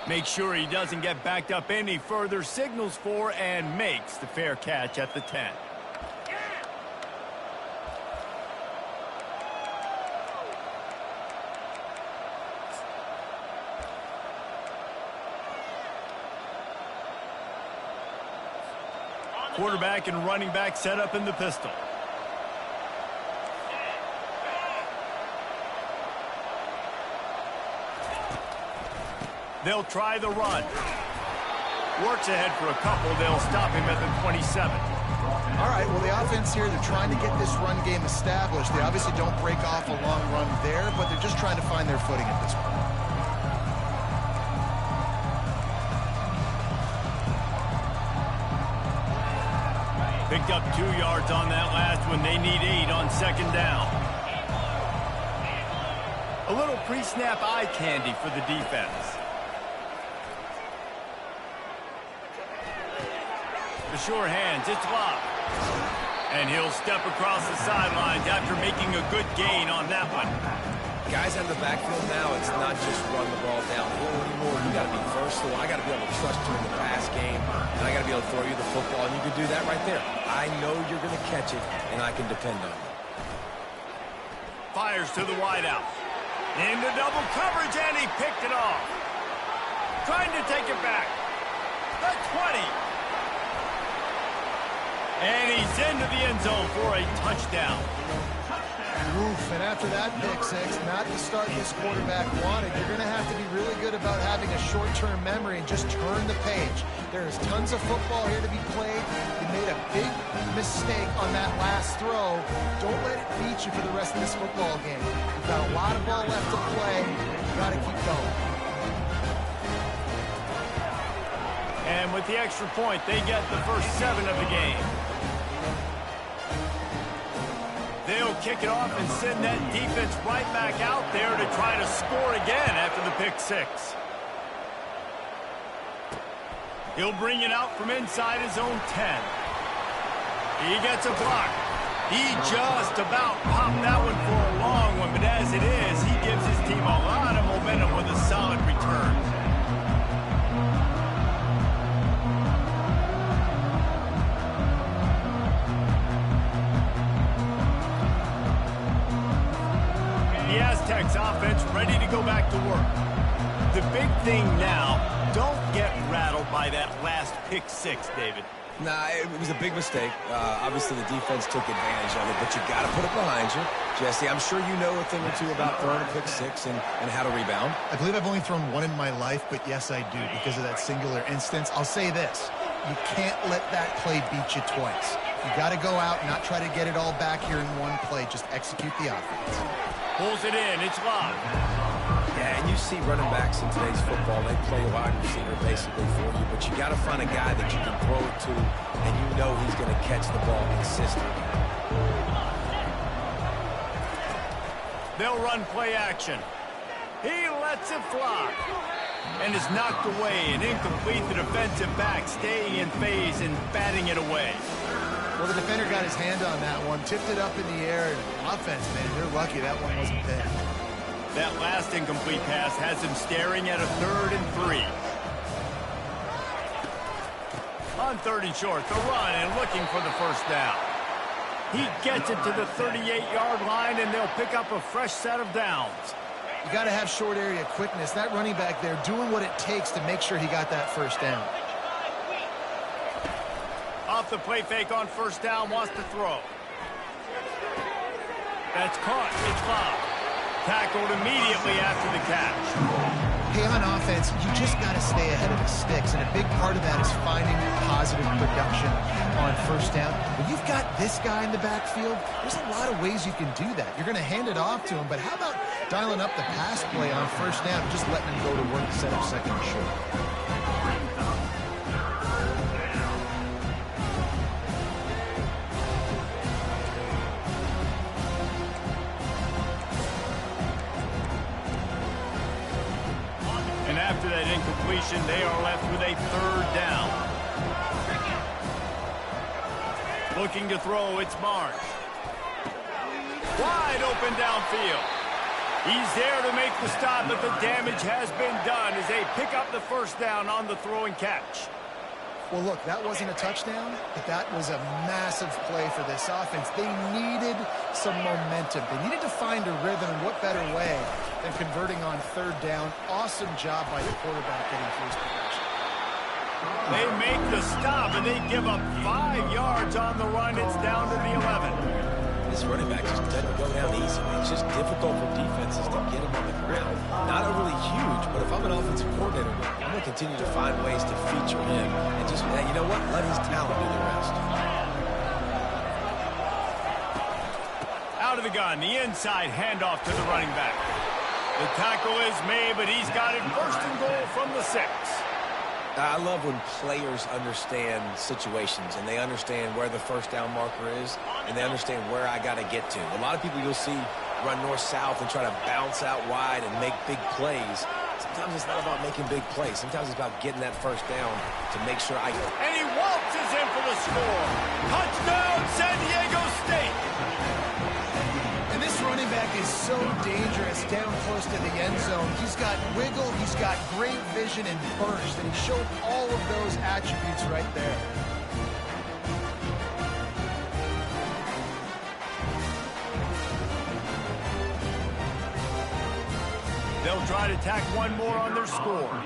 Make sure he doesn't get backed up any further, signals for and makes the fair catch at the 10. Quarterback and running back set up in the pistol. They'll try the run. Works ahead for a couple. They'll stop him at the 27. All right, well, the offense here, they're trying to get this run game established. They obviously don't break off a long run there, but they're just trying to find their footing at this point. Picked up 2 yards on that last one. They need 8 on second down. A little pre-snap eye candy for the defense. The sure hands, it's locked. And he'll step across the sidelines after making a good gain on that one. Guys out of the backfield now, it's not just run the ball downhill anymore. You got to be versatile. I got to be able to trust you in the pass game, and I got to be able to throw you the football, and you can do that right there. I know you're going to catch it, and I can depend on you. Fires to the wideout. Into double coverage, and he picked it off. Trying to take it back. The 20. And he's into the end zone for a touchdown. Oof, and after that pick six, not the start this quarterback wanted. You're going to have to be really good about having a short-term memory and just turn the page. There is tons of football here to be played. You made a big mistake on that last throw. Don't let it beat you for the rest of this football game. You've got a lot of ball left to play. You've got to keep going. And with the extra point, they get the first 7 of the game. They'll kick it off and send that defense right back out there to try to score again after the pick 6. He'll bring it out from inside his own 10. He gets a block. He just about popped that one for a long one, but as it is, he gives his team a lot of momentum with a solid return. The Aztecs offense ready to go back to work. The big thing now, don't get rattled by that last pick 6, David. Nah, it was a big mistake. Obviously, the defense took advantage of it, but you got to put it behind you. Jesse, I'm sure you know a thing or two about throwing a pick 6 and how to rebound. I believe I've only thrown one in my life, but yes, I do, because of that singular instance. I'll say this. You can't let that play beat you twice. You got to go out and not try to get it all back here in one play. Just execute the offense. Pulls it in. It's locked. Yeah, and you see running backs in today's football, they play a wide receiver basically for you, but you got to find a guy that you can throw it to, and you know he's going to catch the ball consistently. They'll run play action. He lets it fly. And is knocked away and incomplete. The defensive back staying in phase and batting it away. Well, the defender got his hand on that one, tipped it up in the air, and offense, man, they're lucky that one wasn't picked. That last incomplete pass has him staring at a 3rd and 3. On 3rd and short, the run and looking for the first down. He gets it to the 38-yard line, and they'll pick up a fresh set of downs. You got to have short area quickness. That running back there doing what it takes to make sure he got that first down. Off the play fake on first down, wants to throw. That's caught. It's fouled. Tackled immediately after the catch. Hey, on offense, you just got to stay ahead of the sticks, and a big part of that is finding positive production on first down. When you've got this guy in the backfield, there's a lot of ways you can do that. You're going to hand it off to him, but how about dialing up the pass play on first down and just letting him go to work to set up 2nd and short? After that incompletion, they are left with a 3rd down. Looking to throw, it's Marsh. Wide open downfield. He's there to make the stop, but the damage has been done as they pick up the first down on the throw and catch. Well, look, that wasn't a touchdown, but that was a massive play for this offense. They needed some momentum. They needed to find a rhythm, and what better way than converting on third down. Awesome job by the quarterback getting through his progression. They make the stop, and they give up 5 yards on the run. It's down to the 11. This running back just doesn't go down easy. It's just difficult for defenses to get him on the ground. Not overly huge, but if I'm an offensive coordinator, I'm going to continue to find ways to feature him. And just, you know what? Let his talent do the rest. Out of the gun, the inside handoff to the running back. The tackle is made, but he's got it first and goal from the 6. I love when players understand situations and they understand where the first down marker is and they understand where I got to get to. A lot of people you'll see run north-south and try to bounce out wide and make big plays. Sometimes it's not about making big plays. Sometimes it's about getting that first down to make sure I... And he waltzes in for the score. Touchdown, San Diego State. And this running back is so dangerous down close to the end zone. He's got wiggle, he's got great vision and burst, and he showed all of those attributes right there. They'll try to tack one more on their score.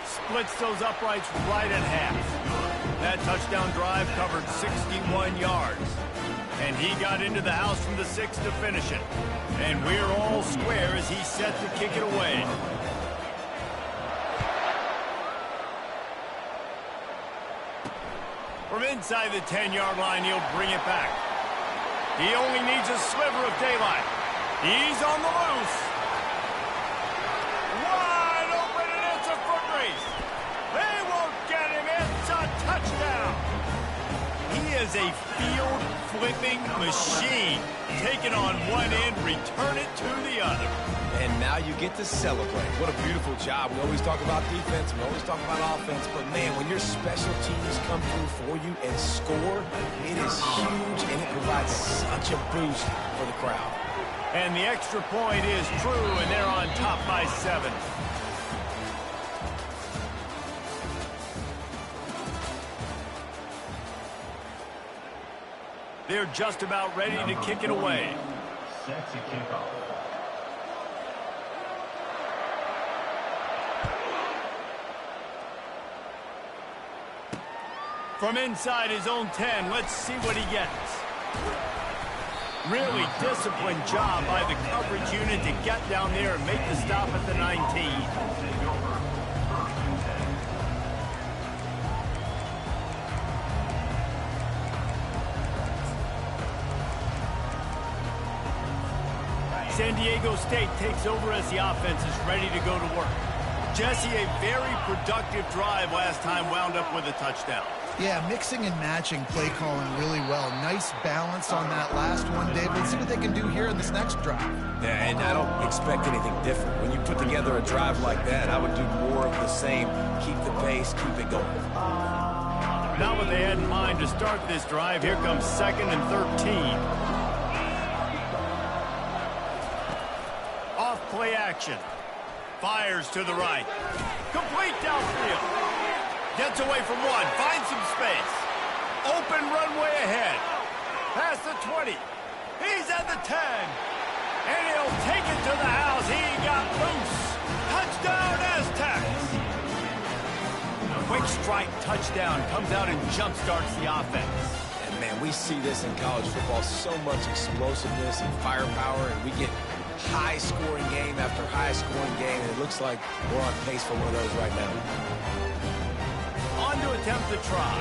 Splits those uprights right at half. That touchdown drive covered 61 yards. And he got into the house from the 6 to finish it. And we're all square as he's set to kick it away. From inside the 10-yard line, he'll bring it back. He only needs a sliver of daylight. He's on the loose. Wide open, and it's a foot race. They won't get him. It's a touchdown. He is a field-flipping machine. Take it on one end, return it to the other. And now you get to celebrate. What a beautiful job. We always talk about defense. We always talk about offense. But, man, when your special teams come through for you and score, it is huge, and it provides such a boost for the crowd. And the extra point is true, and they're on top by 7. They're just about ready to kick it away. Set to kick off. From inside his own 10, let's see what he gets. Really disciplined job by the coverage unit to get down there and make the stop at the 19. San Diego State takes over as the offense is ready to go to work. Jesse, a very productive drive last time wound up with a touchdown. Yeah, mixing and matching play calling really well. Nice balance on that last one, David. Let's see what they can do here in this next drive. Yeah, and I don't expect anything different. When you put together a drive like that, I would do more of the same. Keep the pace, keep it going. Not what they had in mind to start this drive. Here comes 2nd and 13. Off play action. Fires to the right. Complete downfield. Gets away from one. Finds some space. Open runway ahead. Past the 20. He's at the 10. And he'll take it to the house. He got loose. Touchdown, Aztecs. Quick strike touchdown. Comes out and jump-starts the offense. And, man, we see this in college football. So much explosiveness and firepower. And we get high-scoring game after high-scoring game. And it looks like we're on pace for one of those right now. On to attempt the try.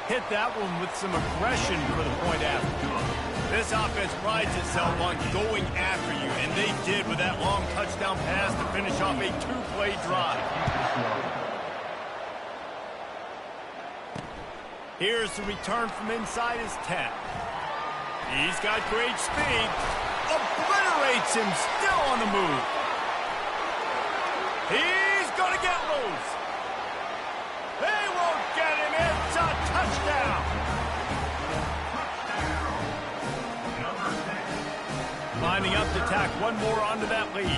Hit that one with some aggression for the point after. This offense prides itself on going after you, and they did with that long touchdown pass to finish off a 2-play drive. Here's the return from inside his 10. He's got great speed. Obliterates him, still on the move. He's going to get loose. They won't get him. It's a touchdown. Lining up to tack one more onto that lead.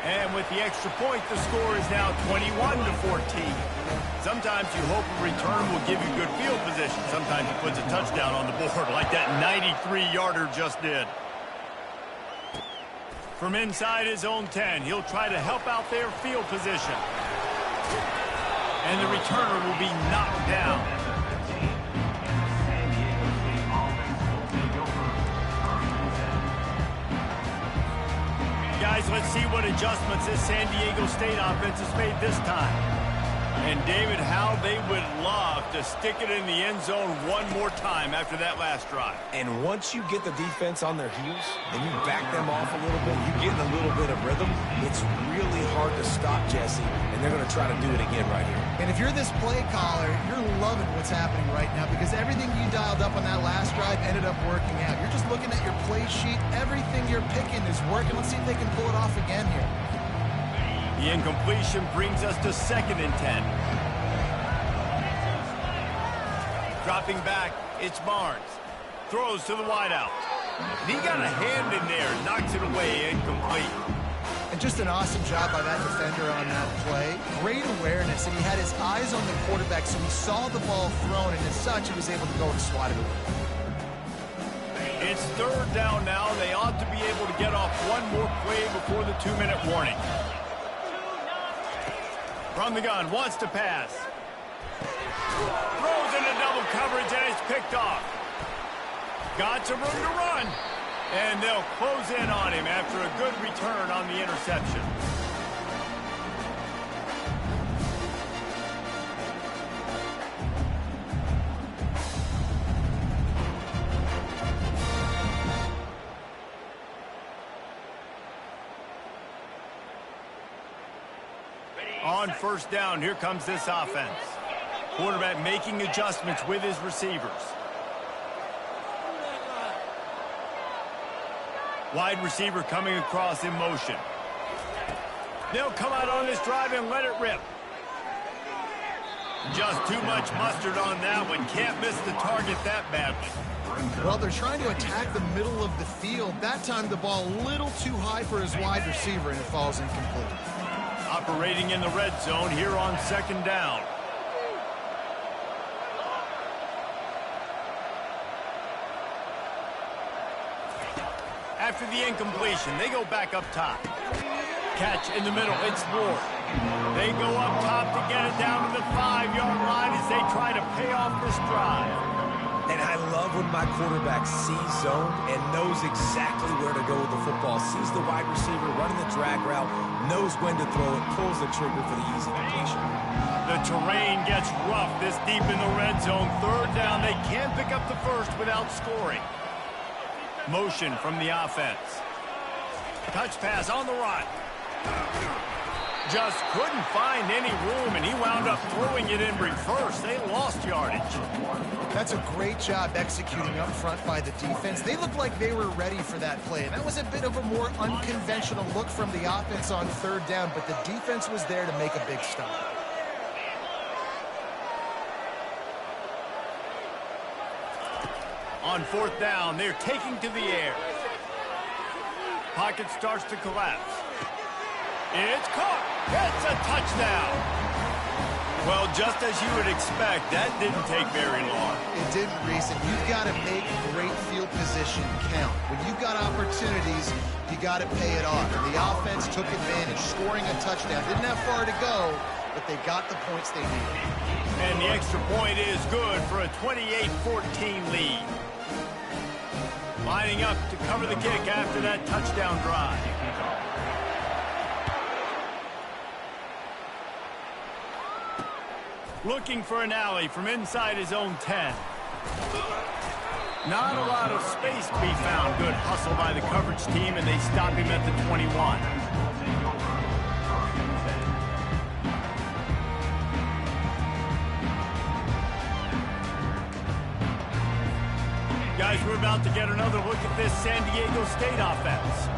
And with the extra point, the score is now 21-14. Sometimes you hope a return will give you good field position. Sometimes he puts a touchdown on the board like that 93-yarder just did. From inside his own 10, he'll try to help out their field position. And the returner will be knocked down. Guys, let's see what adjustments this San Diego State offense has made this time. And, David, how they would love to stick it in the end zone one more time after that last drive. And once you get the defense on their heels and you back them off a little bit, you get in a little bit of rhythm, it's really hard to stop Jesse, and they're going to try to do it again right here. And if you're this play caller, you're loving what's happening right now because everything you dialed up on that last drive ended up working out. You're just looking at your play sheet. Everything you're picking is working. Let's see if they can pull it off again here. The incompletion brings us to 2nd and 10. Dropping back, it's Barnes. Throws to the wideout. He got a hand in there, knocks it away, incomplete. And just an awesome job by that defender on that play. Great awareness, and he had his eyes on the quarterback, so he saw the ball thrown, and as such, he was able to go and swat it away. It's 3rd down now. They ought to be able to get off one more play before the 2-minute warning. From the gun, wants to pass. Throws into double coverage, and it's picked off. Got some room to run. And they'll close in on him after a good return on the interception. On 1st down, here comes this offense. Quarterback making adjustments with his receivers. Wide receiver coming across in motion. They'll come out on this drive and let it rip. Just too much mustard on that one. Can't miss the target that badly. Well, they're trying to attack the middle of the field. That time the ball a little too high for his wide receiver, and it falls incomplete. Operating in the red zone here on 2nd down. After the incompletion, they go back up top. Catch in the middle, it's Ward. They go up top to get it down to the 5-yard line as they try to pay off this drive. And I love when my quarterback sees zone and knows exactly where to go with the football. Sees the wide receiver running the drag route, knows when to throw it, pulls the trigger for the easy completion. The terrain gets rough this deep in the red zone. 3rd down, they can pick up the first without scoring. Motion from the offense. Touch pass on the run. Just couldn't find any room, and he wound up throwing it in reverse. They lost yardage. That's a great job executing up front by the defense. They looked like they were ready for that play, and that was a bit of a more unconventional look from the offense on 3rd down, but the defense was there to make a big stop. On 4th down, they're taking to the air. Pocket starts to collapse. It's caught. It's a touchdown. Well, just as you would expect, that didn't take very long. It didn't, Reese, and you've got to make great field position count. When you've got opportunities, you got to pay it off. And the offense took advantage, scoring a touchdown. Didn't have far to go, but they got the points they needed. And the extra point is good for a 28-14 lead. Lining up to cover the kick after that touchdown drive. Looking for an alley from inside his own 10. Not a lot of space to be found. Good hustle by the coverage team, and they stop him at the 21. Guys, we're about to get another look at this San Diego State offense.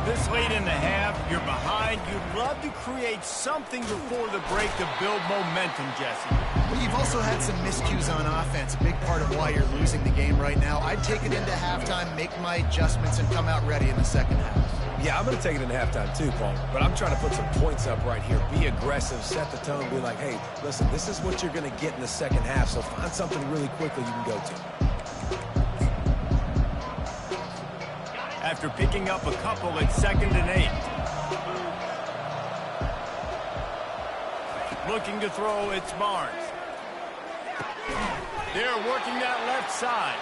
This late in the half, you're behind. You'd love to create something before the break to build momentum, Jesse. Well, you've also had some miscues on offense, a big part of why you're losing the game right now. I'd take it into halftime, make my adjustments, and come out ready in the second half. Yeah, I'm going to take it into halftime too, Paul. But I'm trying to put some points up right here. Be aggressive, set the tone, be like, hey, listen, this is what you're going to get in the second half, so find something really quickly you can go to. After picking up a couple, it's 2nd and 8. Looking to throw, it's Barnes. They're working that left side.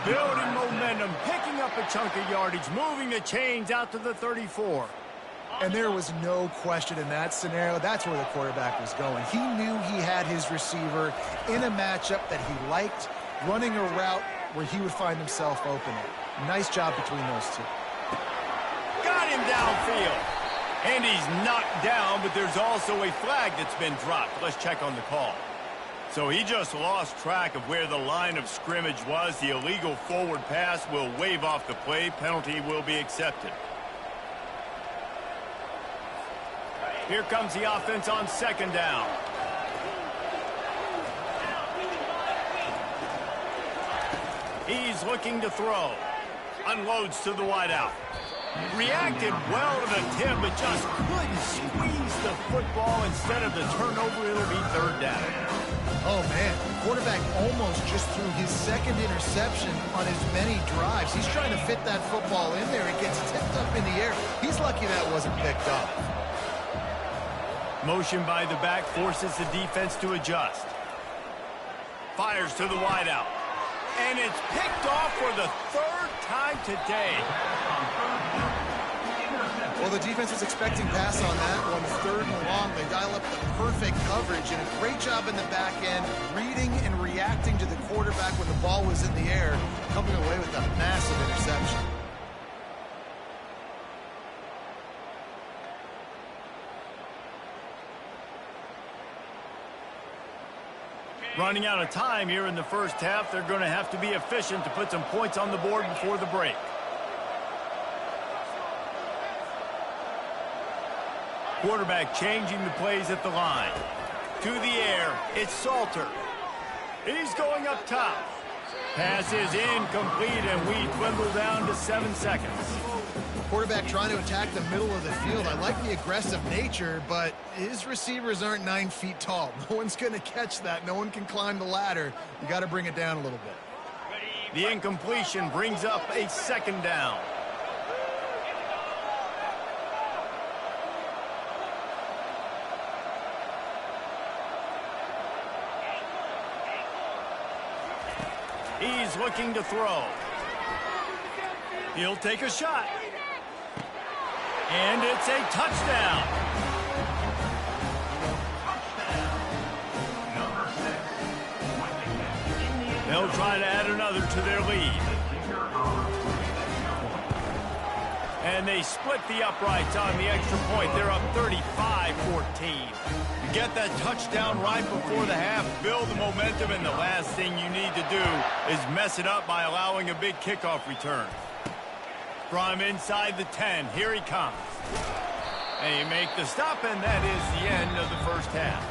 Building momentum, picking up a chunk of yardage, moving the chains out to the 34. And there was no question in that scenario. That's where the quarterback was going. He knew he had his receiver in a matchup that he liked, running a route where he would find himself open. Nice job between those two. Got him downfield. And he's knocked down, but there's also a flag that's been dropped. Let's check on the call. So he just lost track of where the line of scrimmage was. The illegal forward pass will wave off the play. Penalty will be accepted. Here comes the offense on 2nd down. He's looking to throw. Unloads to the wideout. Reacted well to the tip, but just couldn't squeeze the football. Instead of the turnover, it'll be 3rd down. Oh, man. Quarterback almost just threw his 2nd interception on as many drives. He's trying to fit that football in there. It gets tipped up in the air. He's lucky that wasn't picked up. Motion by the back forces the defense to adjust. Fires to the wideout. And it's picked off for the 3rd time today. Well, the defense was expecting pass on that one. 3rd and long. They dial up the perfect coverage and a great job in the back end, reading and reacting to the quarterback when the ball was in the air, coming away with a massive interception. Running out of time here in the first half. They're going to have to be efficient to put some points on the board before the break. Quarterback changing the plays at the line. To the air, it's Salter. He's going up top. Pass is incomplete, and we dwindle down to 7 seconds. Quarterback trying to attack the middle of the field. I like the aggressive nature, but his receivers aren't 9 feet tall. No one's going to catch that. No one can climb the ladder. You got to bring it down a little bit. The incompletion brings up a 2nd down. He's looking to throw. He'll take a shot. And it's a touchdown. They'll try to add another to their lead. And they split the uprights on the extra point. They're up 35-14. Get that touchdown right before the half, build the momentum, and the last thing you need to do is mess it up by allowing a big kickoff return. From inside the 10, here he comes. They make the stop, and that is the end of the first half.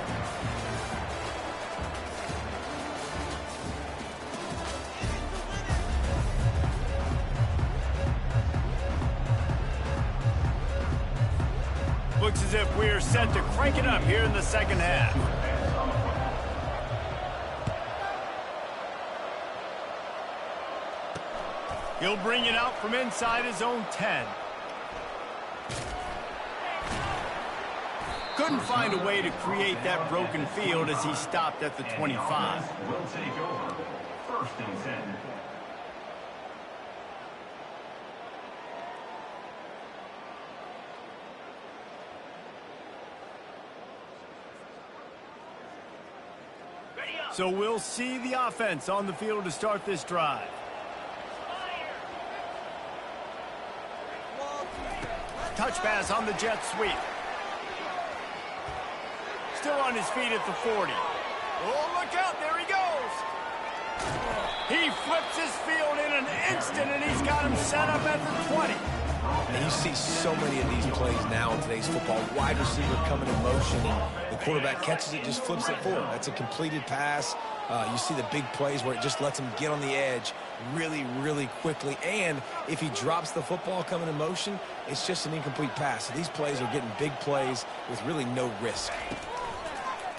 Looks as if we're set to crank it up here in the second half. He'll bring it out from inside his own 10. Couldn't find a way to create that broken field as he stopped at the 25. Will take over. 1st and 10. So we'll see the offense on the field to start this drive. Touch pass on the jet sweep. Still on his feet at the 40. Oh, look out, there he goes. He flips his field in an instant, and he's got him set up at the 20. And you see so many of these plays now in today's football. Wide receiver coming in motion, and the quarterback catches it, just flips it forward. That's a completed pass. You see the big plays where it just lets him get on the edge really, really quickly. And if he drops the football coming in motion, it's just an incomplete pass. So these plays are getting big plays with really no risk.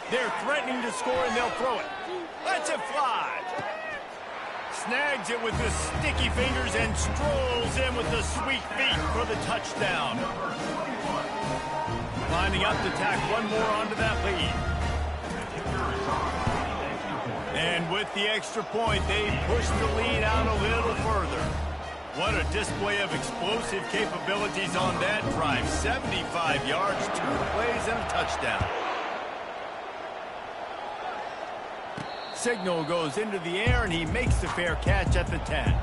They're threatening to score, and they'll throw it. Lets it fly. Snags it with his sticky fingers and strolls in with the sweet feet for the touchdown. Lining up to tack one more onto that lead. And with the extra point, they push the lead out a little further. What a display of explosive capabilities on that drive. 75 yards, 2 plays, and a touchdown. Signal goes into the air, and he makes the fair catch at the 10.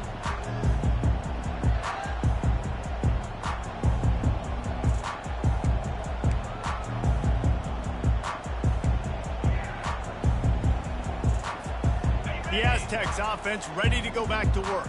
The Aztecs offense ready to go back to work.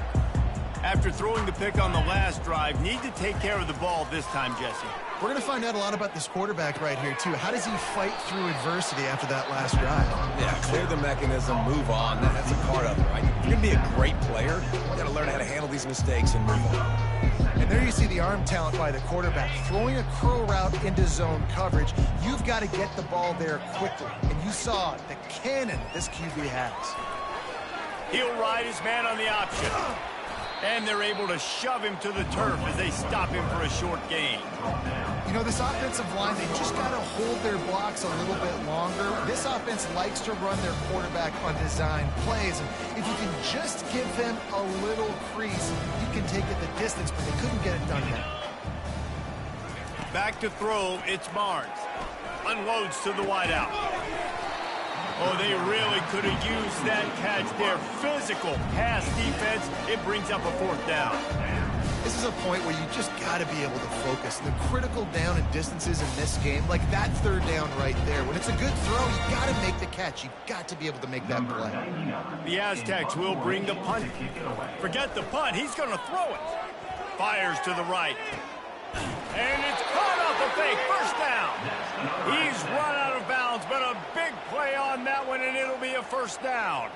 After throwing the pick on the last drive, need to take care of the ball this time, Jesse. We're going to find out a lot about this quarterback right here, too. How does he fight through adversity after that last drive? Yeah, clear the mechanism, move on. That's a part of it, right? If you're going to be a great player, you got to learn how to handle these mistakes and move on. And there you see the arm talent by the quarterback. Throwing a curl route into zone coverage, you've got to get the ball there quickly. And you saw the cannon this QB has. He'll ride his man on the option. And they're able to shove him to the turf as they stop him for a short gain. You know, this offensive line, they just got to hold their blocks a little bit longer. This offense likes to run their quarterback on design plays. And if you can just give him a little crease, you can take it the distance, but they couldn't get it done now. Back to throw, it's Barnes. Unloads to the wideout. Oh, they really could have used that catch there. Physical pass defense. It brings up a 4th down. This is a point where you just got to be able to focus. The critical down and distances in this game, like that 3rd down right there. When it's a good throw, you got to make the catch. You got to be able to make that play. The Aztecs will bring the punt. Forget the punt. He's going to throw it. Fires to the right. And it's caught off the fake. 1st down. He's run out of bounds, but a big play on that one, and it'll be a 1st down.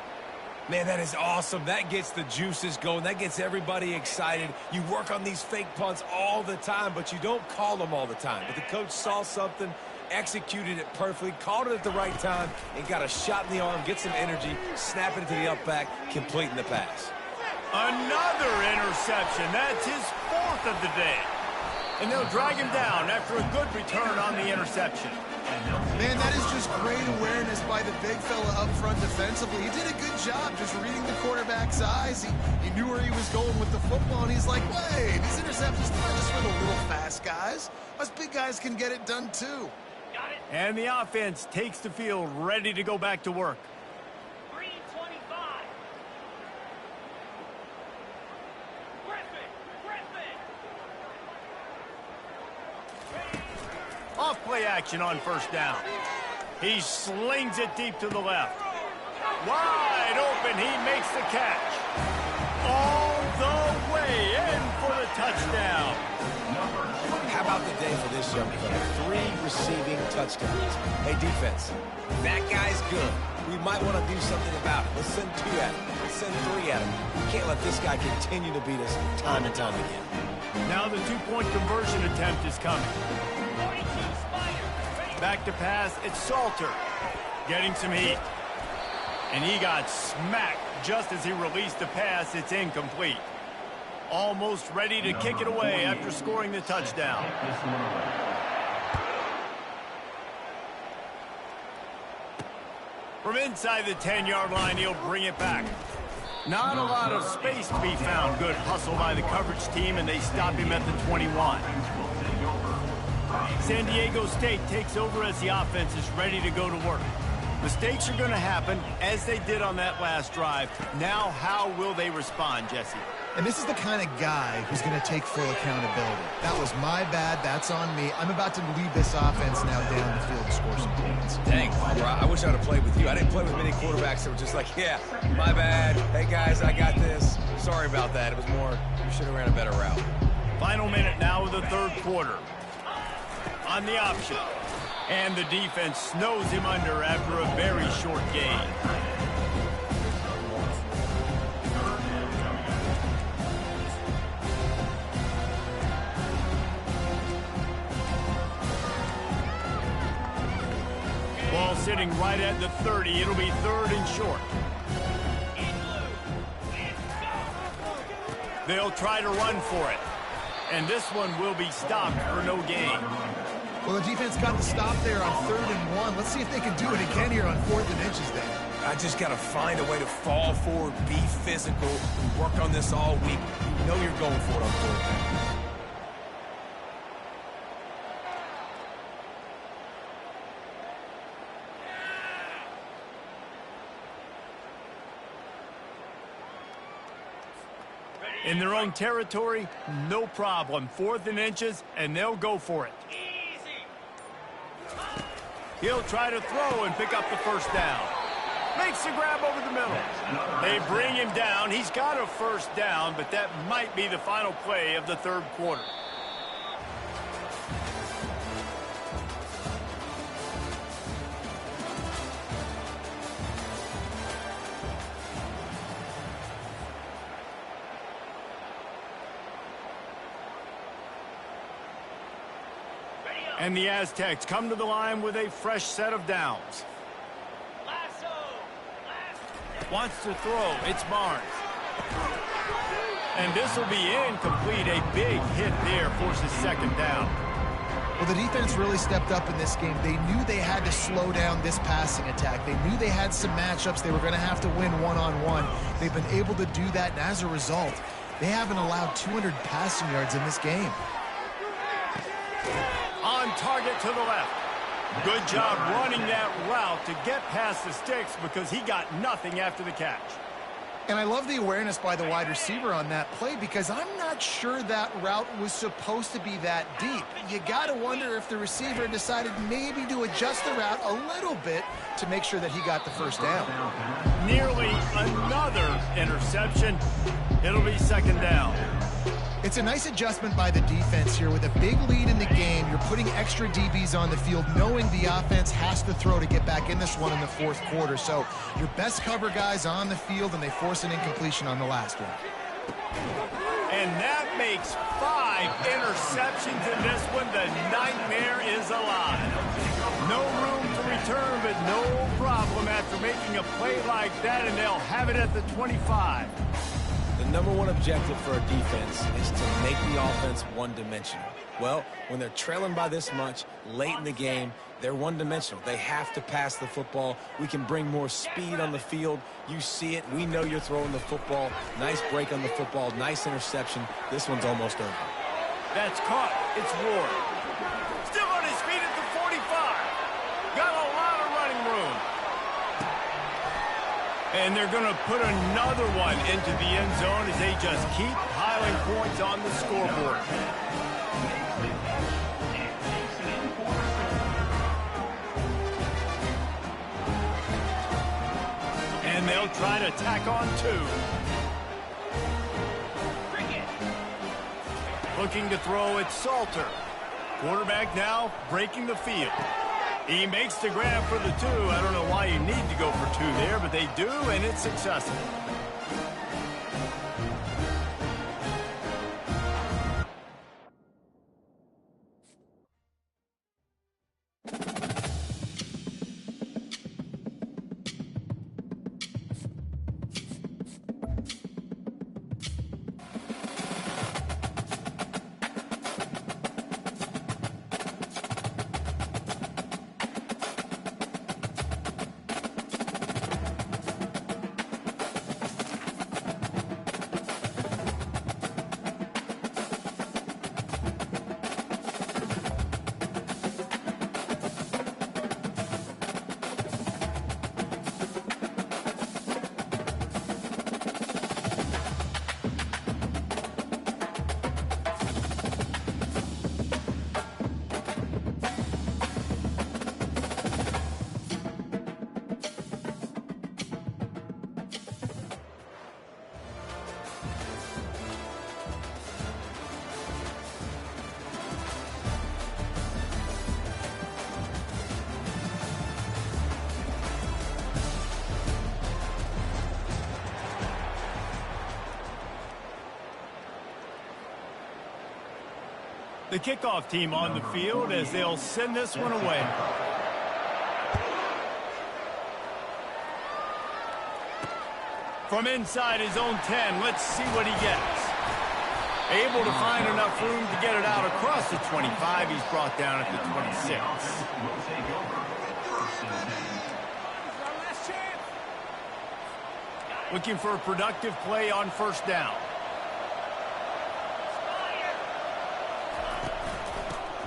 Man, that is awesome. That gets the juices going. That gets everybody excited. You work on these fake punts all the time, but you don't call them all the time. But the coach saw something, executed it perfectly, called it at the right time, and got a shot in the arm, get some energy, snapping it to the up back, completing the pass. Another interception. That's his 4th of the day. And they'll drag him down after a good return on the interception. Man, that is just great awareness by the big fella up front defensively. He did a good job just reading the quarterback's eyes. He knew where he was going with the football, and he's like, wait, these interceptions are just for the little fast guys. Us big guys can get it done, too. And the offense takes the field ready to go back to work. Off play action on 1st down. He slings it deep to the left. Wide open, he makes the catch. All the way in for the touchdown. How about the day for this young fella? 3 receiving touchdowns. Hey, defense, that guy's good. We might want to do something about it. Let's send 2 at him. Let's send 3 at him. We can't let this guy continue to beat us time and time again. Now the 2-point conversion attempt is coming. Back to pass, it's Salter. Getting some heat. And he got smacked just as he released the pass. It's incomplete. Almost ready to kick it away after scoring the touchdown. From inside the 10-yard line, he'll bring it back. Not a lot of space to be found. Good hustle by the coverage team, and they stop him at the 21. San Diego State takes over as the offense is ready to go to work. Mistakes are going to happen, as they did on that last drive. Now, how will they respond, Jesse? And this is the kind of guy who's going to take full accountability. That was my bad. That's on me. I'm about to lead this offense now down the field to score some points. Dang, I wish I would have played with you. I didn't play with many quarterbacks that were just like, yeah, my bad. Hey, guys, I got this. Sorry about that. It was more, you should have ran a better route. Final minute now of the 3rd quarter. On the option. And the defense snows him under after a very short gain. Ball sitting right at the 30. It'll be 3rd and short. They'll try to run for it. And this one will be stopped for no gain. Well, the defense got the stop there on 3rd and 1. Let's see if they can do it again here on 4th and inches then. I just got to find a way to fall forward, be physical, and work on this all week. You know you're going for it on 4th down. In their own territory, no problem. 4th and inches, and they'll go for it. He'll try to throw and pick up the 1st down. Makes the grab over the middle. They bring him down. He's got a 1st down, but that might be the final play of the 3rd quarter. And the Aztecs come to the line with a fresh set of downs. Wants to throw. It's Barnes. And this will be incomplete. A big hit there forces 2nd down. Well, the defense really stepped up in this game. They knew they had to slow down this passing attack. They knew they had some matchups they were going to have to win one-on-one. They've been able to do that, and as a result, they haven't allowed 200 passing yards in this game. On target to the left. Good job running that route to get past the sticks because he got nothing after the catch. And I love the awareness by the wide receiver on that play because I'm not sure that route was supposed to be that deep. You got to wonder if the receiver decided maybe to adjust the route a little bit to make sure that he got the 1st down. Nearly another interception. It'll be 2nd down. It's a nice adjustment by the defense here. With a big lead in the game, you're putting extra DBs on the field, knowing the offense has to throw to get back in this one in the 4th quarter. So your best cover guys on the field, and they force an incompletion on the last one. And that makes 5 interceptions in this one. The nightmare is alive. No room to return, but no problem after making a play like that, and they'll have it at the 25. The #1 objective for a defense is to make the offense one-dimensional. Well, when they're trailing by this much late in the game, they're one-dimensional. They have to pass the football. We can bring more speed on the field. You see it. We know you're throwing the football. Nice break on the football. Nice interception. This one's almost over. That's caught. It's Ward. Still on his feet at the 45. Got a lot of running room. And they're going to put another one into the end zone as they just keep piling points on the scoreboard. And they'll try to tack on 2. Looking to throw it, Salter. Quarterback now breaking the field. He makes the grab for the 2. I don't know why you need to go for 2 there, but they do, and it's successful. The kickoff team on the field as they'll send this one away. From inside his own 10, let's see what he gets. Able to find enough room to get it out across the 25. He's brought down at the 26. Looking for a productive play on first down.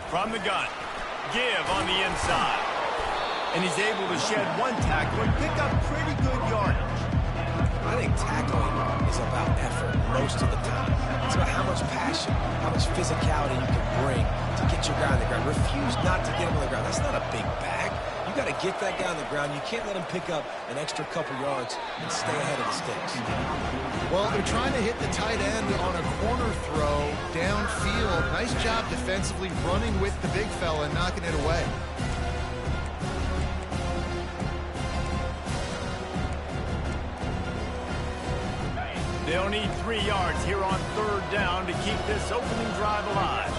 From the gun. Give on the inside. And he's able to shed one tackle and pick up pretty good yardage. I think tackling is about effort most of the time. It's about how much passion, how much physicality you can bring to get your guy on the ground. Refuse not to get him on the ground. That's not a big bag. You got to get that guy on the ground. You can't let him pick up an extra couple yards and stay ahead of the sticks. Well, they're trying to hit the tight end on a corner throw downfield. Nice job defensively running with the big fella and knocking it away. They'll need 3 yards here on third down to keep this opening drive alive.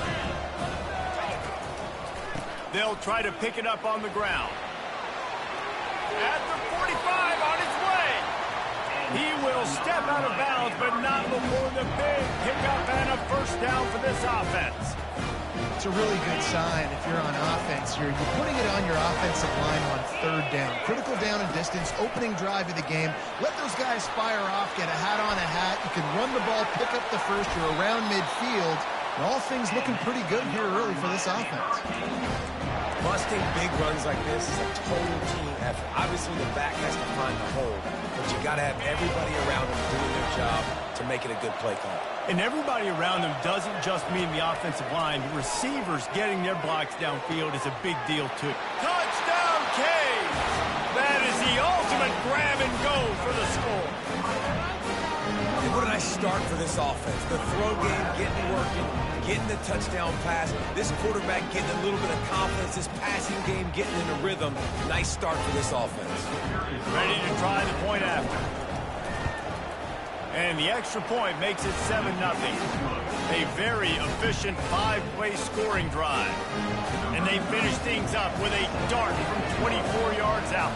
They'll try to pick it up on the ground. At the 45 on his way. He will step out of bounds, but not before the big pickup and a first down for this offense. It's a really good sign if you're on offense. You're putting it on your offensive line on third down. Critical down and distance, opening drive of the game. Let those guys fire off, get a hat on a hat. You can run the ball, pick up the first. You're around midfield. And all things looking pretty good here early for this offense. Busting big runs like this is a total team effort. Obviously, the back has to find the hole, but you got to have everybody around them doing their job to make it a good play call. And everybody around them doesn't just mean the offensive line. The receivers getting their blocks downfield is a big deal, too. Touchdown, Cage! That is the ultimate grab and go for the score. And what a nice start for this offense. The throw game getting working, getting the touchdown pass. This quarterback getting a little bit of confidence. This passing game getting in a rhythm. Nice start for this offense. Ready to try the point after. And the extra point makes it 7-0. A very efficient 5-play scoring drive. And they finish things up with a dart from 24 yards out.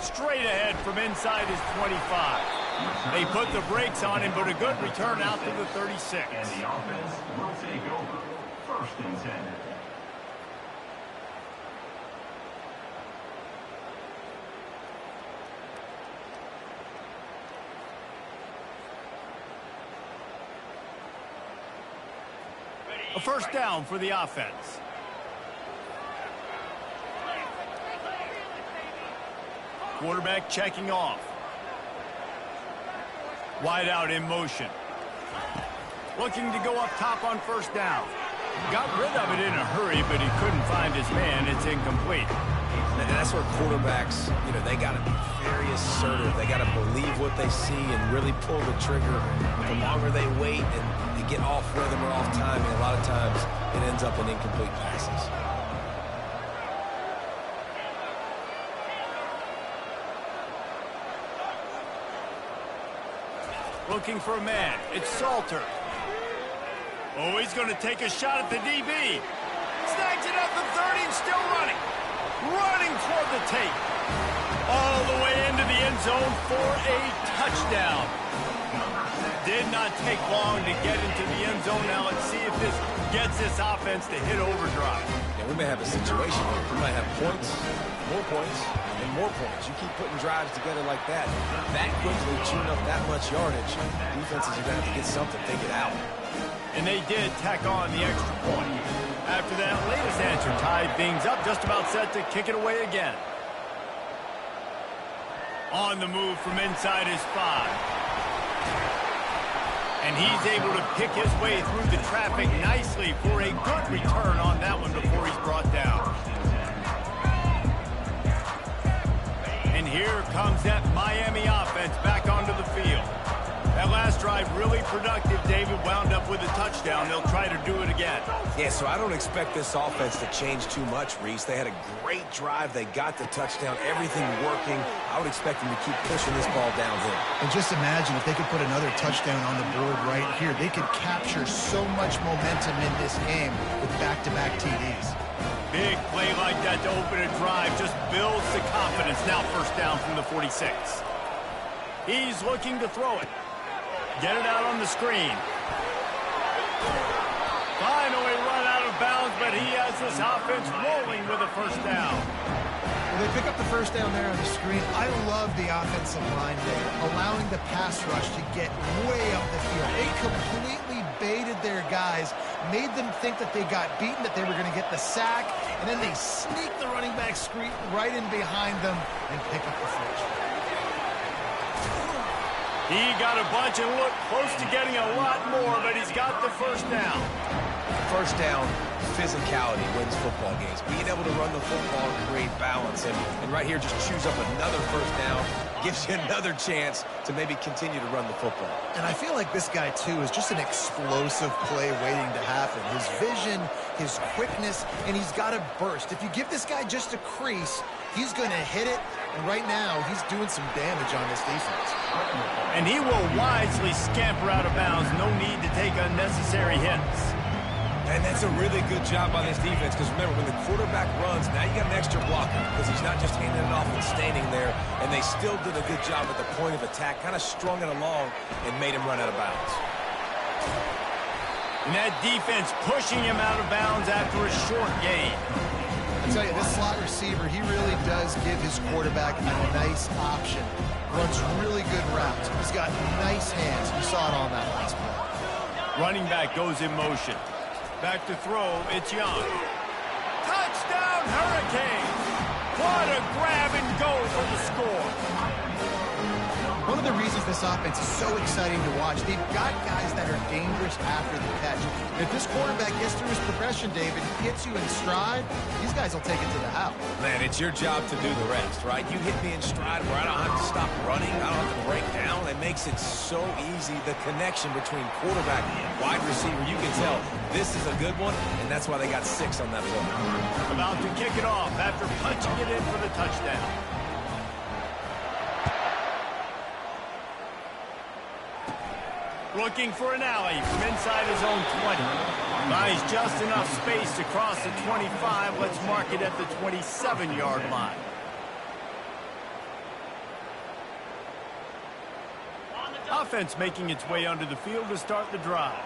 Straight ahead from inside his 25. They put the brakes on him, but a good return out to the 36. And the offense will take over. First and 10. A first down for the offense. Quarterback checking off. Wide out in motion. Looking to go up top on first down. Got rid of it in a hurry, but he couldn't find his man. It's incomplete. And that's where quarterbacks, they got to be very assertive. They got to believe what they see and really pull the trigger. The longer they wait and they get off rhythm or off timing, a lot of times it ends up in incomplete passes. Looking for a man. It's Salter. Oh, he's going to take a shot at the DB. Snags it up the 30 and still running. Running toward the tape. All the way into the end zone for a touchdown. Did not take long to get into the end zone. Now let's see if this gets this offense to hit overdrive. Yeah, we may have a situation here. We might have points, and more points. You keep putting drives together like that quickly, chewing up that much yardage, defenses are going to have to get something figured out. And they did tack on the extra point. After that latest answer tied things up, just about set to kick it away again. On the move from inside his 5. And he's able to pick his way through the traffic nicely for a good return on that one before he's brought down. And here comes that Miami offense back onto the field. That last drive drive, really productive. David wound up with a touchdown. They'll try to do it again. Yeah, so I don't expect this offense to change too much, Reese. They had a great drive. They got the touchdown, everything working. I would expect them to keep pushing this ball downhill. And just imagine if they could put another touchdown on the board right here. They could capture so much momentum in this game with back-to-back TDs. Big play like that to open a drive just builds the confidence. Now first down from the 46. He's looking to throw it. Get it out on the screen. Finally run out of bounds, but he has this offense rolling with a first down. Well, they pick up the first down there on the screen. I love the offensive line there, allowing the pass rush to get way up the field. They completely baited their guys, made them think that they got beaten, that they were going to get the sack, and then they sneak the running back screen right in behind them and pick up the first. He got a bunch and looked close to getting a lot more, but he's got the first down. First down, physicality wins football games. Being able to run the football and create balance. And right here, just choose up another first down. Gives you another chance to maybe continue to run the football. And I feel like this guy, too, is just an explosive play waiting to happen. His vision, his quickness, and he's got a burst. If you give this guy just a crease, he's going to hit it. And right now, he's doing some damage on this defense. And he will wisely scamper out of bounds. No need to take unnecessary hits. And that's a really good job by this defense, because remember, when the quarterback runs, now you got an extra blocker, because he's not just handing it off and standing there, and they still did a good job at the point of attack, kind of strung it along and made him run out of bounds. And that defense pushing him out of bounds after a short gain. I tell you, this slot receiver, he really does give his quarterback a nice option. Runs really good routes. He's got nice hands. You saw it on that last play. Running back goes in motion. Back to throw, it's Young. Touchdown, Hurricanes! What a grab and go for the score. One of the reasons this offense is so exciting to watch, they've got guys that are dangerous after the catch. And if this quarterback gets through his progression, David, hits you in stride, these guys will take it to the house. Man, it's your job to do the rest, right? You hit me in stride where I don't have to stop running, I don't have to break down. It makes it so easy, the connection between quarterback and wide receiver. You can tell this is a good one, and that's why they got 6 on that play. About to kick it off after punching it in for the touchdown. Looking for an alley from inside his own 20. Buys just enough space to cross the 25. Let's mark it at the 27-yard line. Offense making its way under the field to start the drive.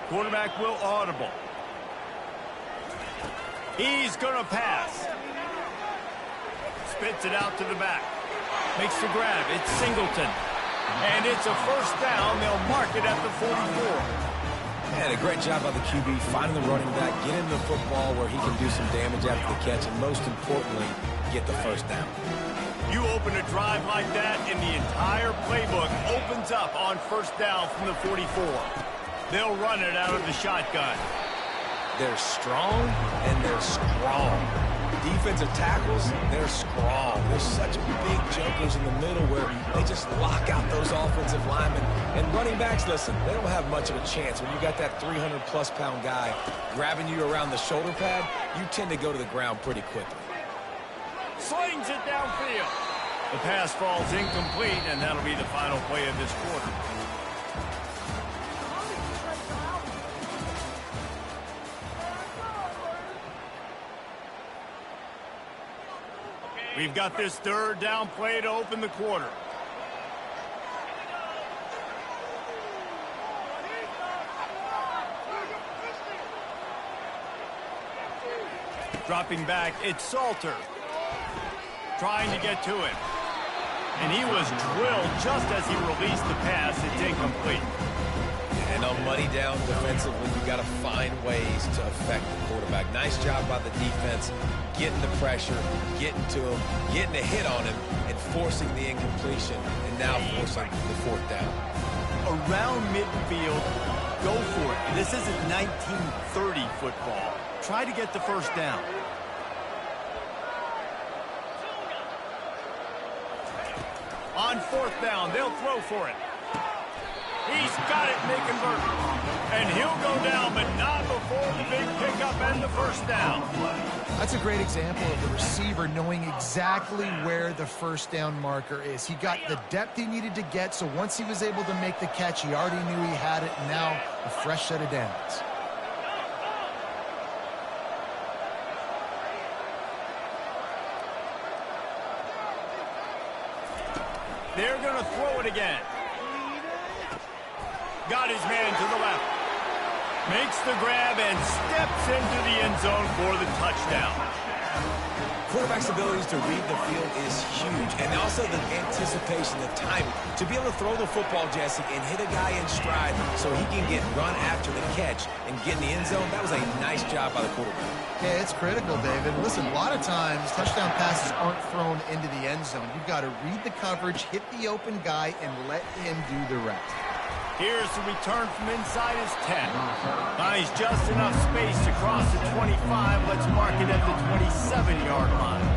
Quarterback will audible. He's going to pass. Spits it out to the back. Makes the grab. It's Singleton. And it's a first down. They'll mark it at the 44. And a great job by the QB finding the running back, getting the football where he can do some damage after the catch, and most importantly, get the first down. You open a drive like that, and the entire playbook opens up on first down from the 44. They'll run it out of the shotgun. They're strong, and they're strong. Defensive tackles, they're strong. They're such big jumpers in the middle where they just lock out those offensive linemen. And running backs, listen, they don't have much of a chance. When you got that 300-plus pound guy grabbing you around the shoulder pad, you tend to go to the ground pretty quickly. Slings it downfield. The pass falls incomplete, and that'll be the final play of this quarter. We've got this third down play to open the quarter. Dropping back, it's Salter. Trying to get to it. And he was drilled just as he released the pass. It's incomplete. And on money down defensively, you got to find ways to affect the quarterback. Nice job by the defense, getting the pressure, getting to him, getting a hit on him, and forcing the incompletion, and now forcing the fourth down. Around midfield, go for it. This isn't 1930 football. Try to get the first down. On fourth down, they'll throw for it. He's got it, and they convert. And he'll go down, but not before the big pickup and the first down. That's a great example of the receiver knowing exactly where the first down marker is. He got the depth he needed to get, so once he was able to make the catch, he already knew he had it, and now a fresh set of downs. They're going to throw it again. Got his man to the left. Makes the grab and steps into the end zone for the touchdown. Quarterback's abilities to read the field is huge, and also the anticipation, the timing. To be able to throw the football, Jesse, and hit a guy in stride so he can get run after the catch and get in the end zone, that was a nice job by the quarterback. Yeah, it's critical, David. Listen, a lot of times touchdown passes aren't thrown into the end zone. You've got to read the coverage, hit the open guy, and let him do the rest. Here's the return from inside his 10. Finds just enough space to cross the 25. Let's mark it at the 27-yard line.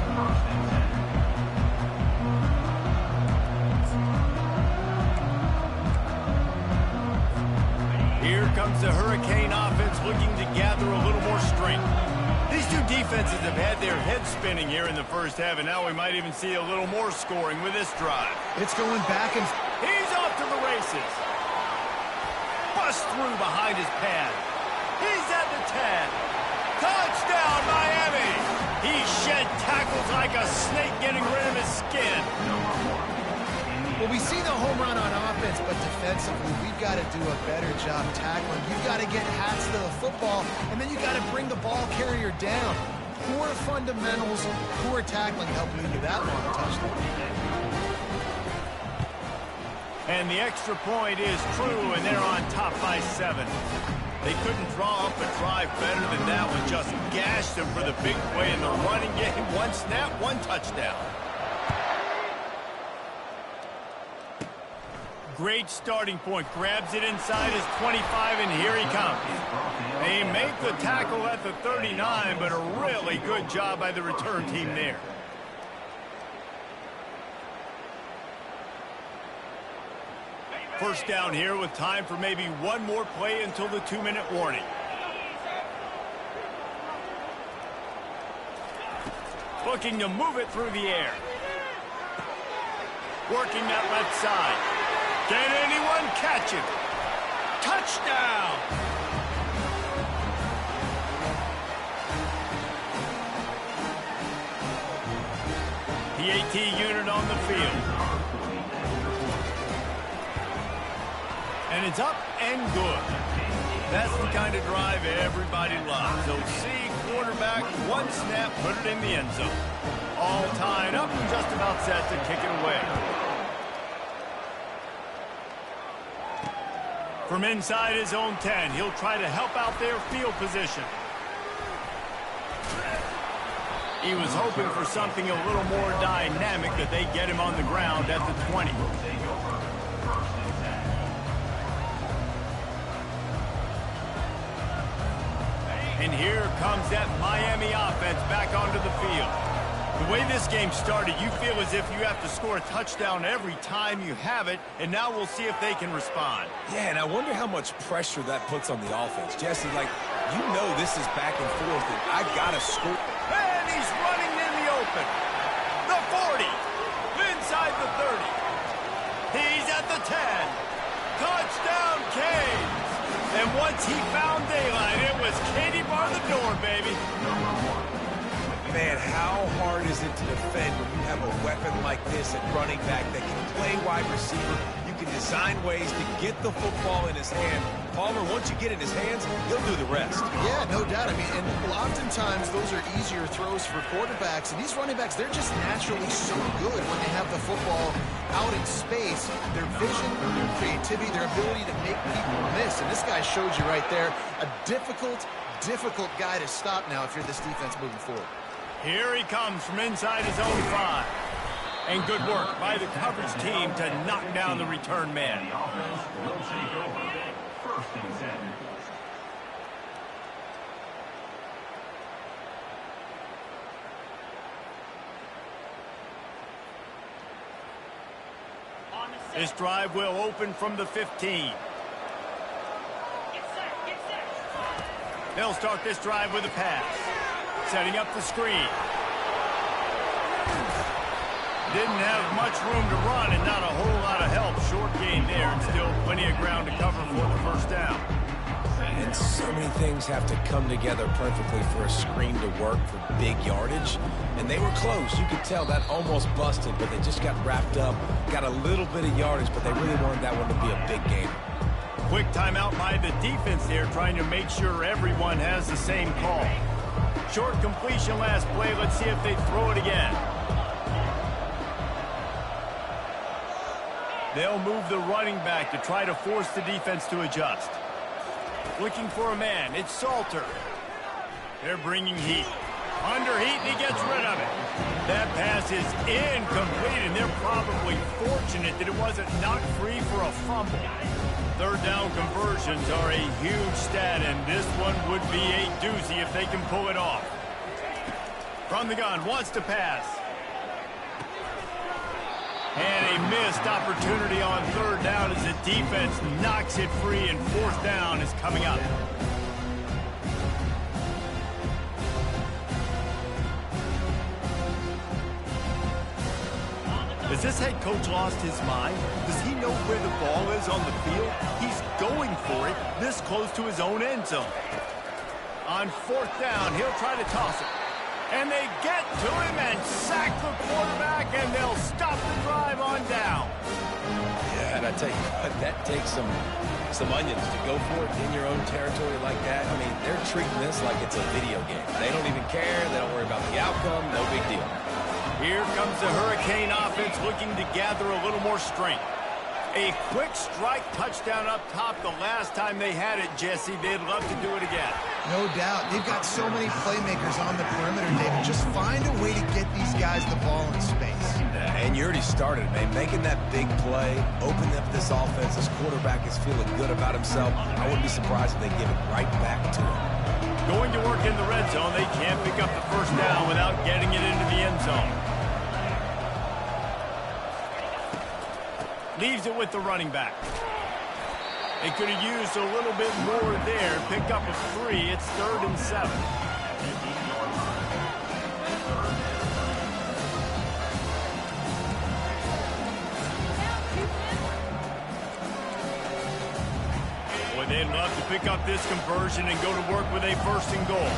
Here comes the Hurricane offense looking to gather a little more strength. These two defenses have had their heads spinning here in the first half, and now we might even see a little more scoring with this drive. It's going back and... He's off to the races. Bust through behind his pad. He's at the 10. Touchdown, Miami. He shed tackles like a snake getting rid of his skin. Well, we see the home run on offense, but defensively, we've got to do a better job tackling. You've got to get hats to the football, and then you've got to bring the ball carrier down. Poor fundamentals, poor tackling help lead to that long touchdown. And the extra point is true, and they're on top by 7. They couldn't draw up a drive better than that one. Just gashed them for the big play in the running game. One snap, one touchdown. Great starting point. Grabs it inside his 25, and here he comes. They make the tackle at the 39, but a really good job by the return team there. First down here with time for maybe one more play until the 2-minute warning. Looking to move it through the air. Working that left side. Can anyone catch him? Touchdown! PAT unit on the field. And it's up and good. That's the kind of drive everybody loves. So see quarterback, one snap, put it in the end zone. All tied up and just about set to kick it away. From inside his own 10, he'll try to help out their field position. He was hoping for something a little more dynamic, that they get him on the ground at the 20. And here comes that Miami offense back onto the field. The way this game started, you feel as if you have to score a touchdown every time you have it, and now we'll see if they can respond. Yeah, and I wonder how much pressure that puts on the offense. Jesse, like, you know this is back and forth, and I got to score. And he's running in the open. The 40. Inside the 30. He's at the 10. Touchdown, Canes. And once he found daylight, it was Katie bar the door, baby. Man, how hard is it to defend when you have a weapon like this at running back that can play wide receiver? You can design ways to get the football in his hand. Palmer, once you get it in his hands, he'll do the rest. Yeah, no doubt. I mean, and oftentimes those are easier throws for quarterbacks. And these running backs, they're just naturally so good when they have the football out in space. Their vision, their creativity, their ability to make people miss. And this guy showed you right there a difficult guy to stop now if you're this defense moving forward. Here he comes from inside his own 5. And good work by the coverage team to knock down the return man. The offense will take over. First and 10. This drive will open from the 15. They'll start this drive with a pass. Setting up the screen. Didn't have much room to run and not a whole lot of help. Short gain there and still plenty of ground to cover for the first down. And so many things have to come together perfectly for a screen to work for big yardage. And they were close. You could tell that almost busted, but they just got wrapped up, got a little bit of yardage, but they really wanted that one to be a big game. Quick timeout by the defense there, trying to make sure everyone has the same call. Short completion last play. Let's see if they throw it again. They'll move the running back to try to force the defense to adjust. Looking for a man. It's Salter. They're bringing heat. Under heat, and he gets rid of it. That pass is incomplete, and they're probably fortunate that it wasn't knocked free for a fumble. Third down conversions are a huge stat, and this one would be a doozy if they can pull it off. From the gun, wants to pass. And a missed opportunity on third down as the defense knocks it free, and fourth down is coming up. Has this head coach lost his mind? Does he know where the ball is on the field? He's going for it this close to his own end zone. On fourth down, he'll try to toss it. And they get to him and sack the quarterback, and they'll stop the drive on down. Yeah, and I tell you what, that takes some onions to go for it in your own territory like that. I mean, they're treating this like it's a video game. They don't even care. They don't worry about the outcome. No big deal. Here comes the Hurricane offense looking to gather a little more strength. A quick strike touchdown up top the last time they had it, Jesse. They'd love to do it again. No doubt. They've got so many playmakers on the perimeter, David. Just find a way to get these guys the ball in space. And you already started, man. Making that big play, opening up this offense. This quarterback is feeling good about himself. I wouldn't be surprised if they give it right back to him. Going to work in the red zone. They can't pick up the first down without getting it into the end zone. Leaves it with the running back. They could have used a little bit more there. Pick up a 3. It's 3rd and 7. Boy, they'd love to pick up this conversion and go to work with a 1st and goal.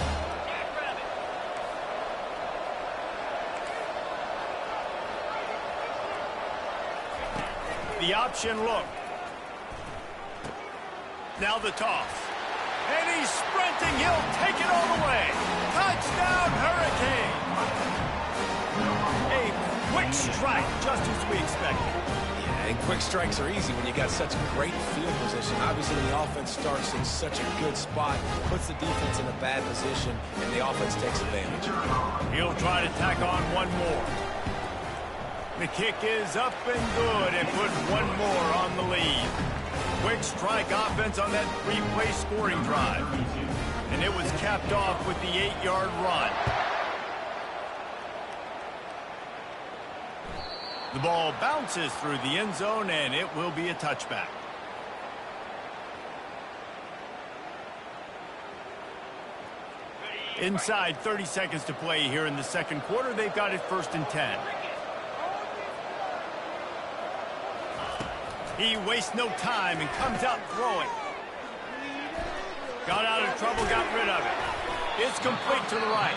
The option look. Now the toss. And he's sprinting. He'll take it all the way. Touchdown, Hurricane. A quick strike, just as we expected. Yeah, and quick strikes are easy when you got such great field position. Obviously, the offense starts in such a good spot, puts the defense in a bad position, and the offense takes advantage. He'll try to tack on one more. The kick is up and good, and put one more on the lead. Quick strike offense on that 3-play scoring drive. And it was capped off with the 8-yard run. The ball bounces through the end zone, and it will be a touchback. Inside 30 seconds to play here in the second quarter. They've got it 1st and 10. He wastes no time and comes out throwing. Got out of trouble, got rid of it. It's complete to the right.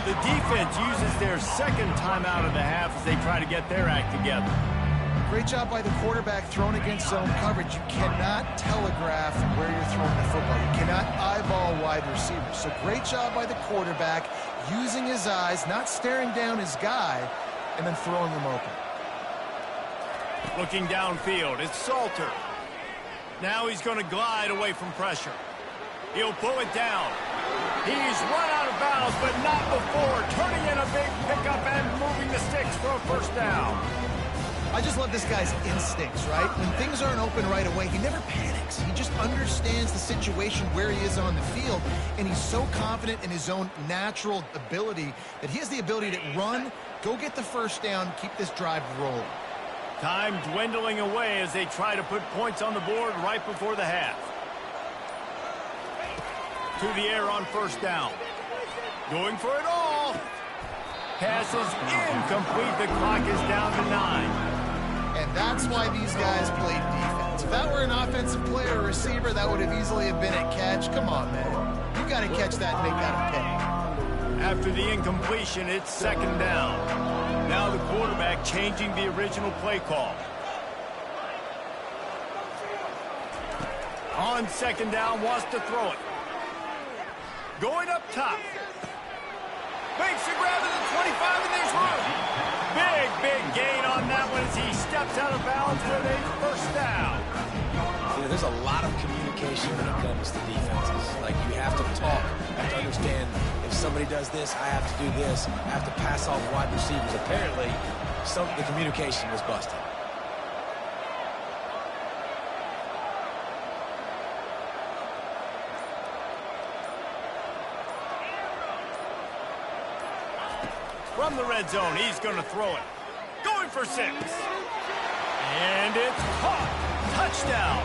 The defense uses their second timeout of the half as they try to get their act together. Great job by the quarterback thrown against zone coverage. You cannot telegraph where you're throwing the football. You cannot eyeball wide receivers. So great job by the quarterback using his eyes, not staring down his guy, and then throwing him open. Looking downfield, it's Salter. Now he's going to glide away from pressure. He'll pull it down. He's run out of bounds, but not before. Turning in a big pickup and moving the sticks for a 1st down. I just love this guy's instincts, right? When things aren't open right away, he never panics. He just understands the situation where he is on the field, and he's so confident in his own natural ability that he has the ability to run, go get the 1st down, keep this drive rolling. Time dwindling away as they try to put points on the board right before the half. To the air on first down. Going for it all. Pass is incomplete. The clock is down to 9. And that's why these guys played defense. If that were an offensive player or receiver, that would have easily have been a catch. Come on, man. You got to catch that and make that a pick. After the incompletion, it's second down. Now the quarterback changing the original play call. On second down, wants to throw it. Going up top. Makes the grab at the 25, and there's room. Big gain on that one as he steps out of bounds with a first down. You know, there's a lot of communication when it comes to defenses. Like, you have to talk. You have to understand if somebody does this, I have to do this. I have to pass off wide receivers. Apparently, the communication was busted. From the red zone, he's going to throw it. Going for 6. And it's caught. Touchdown.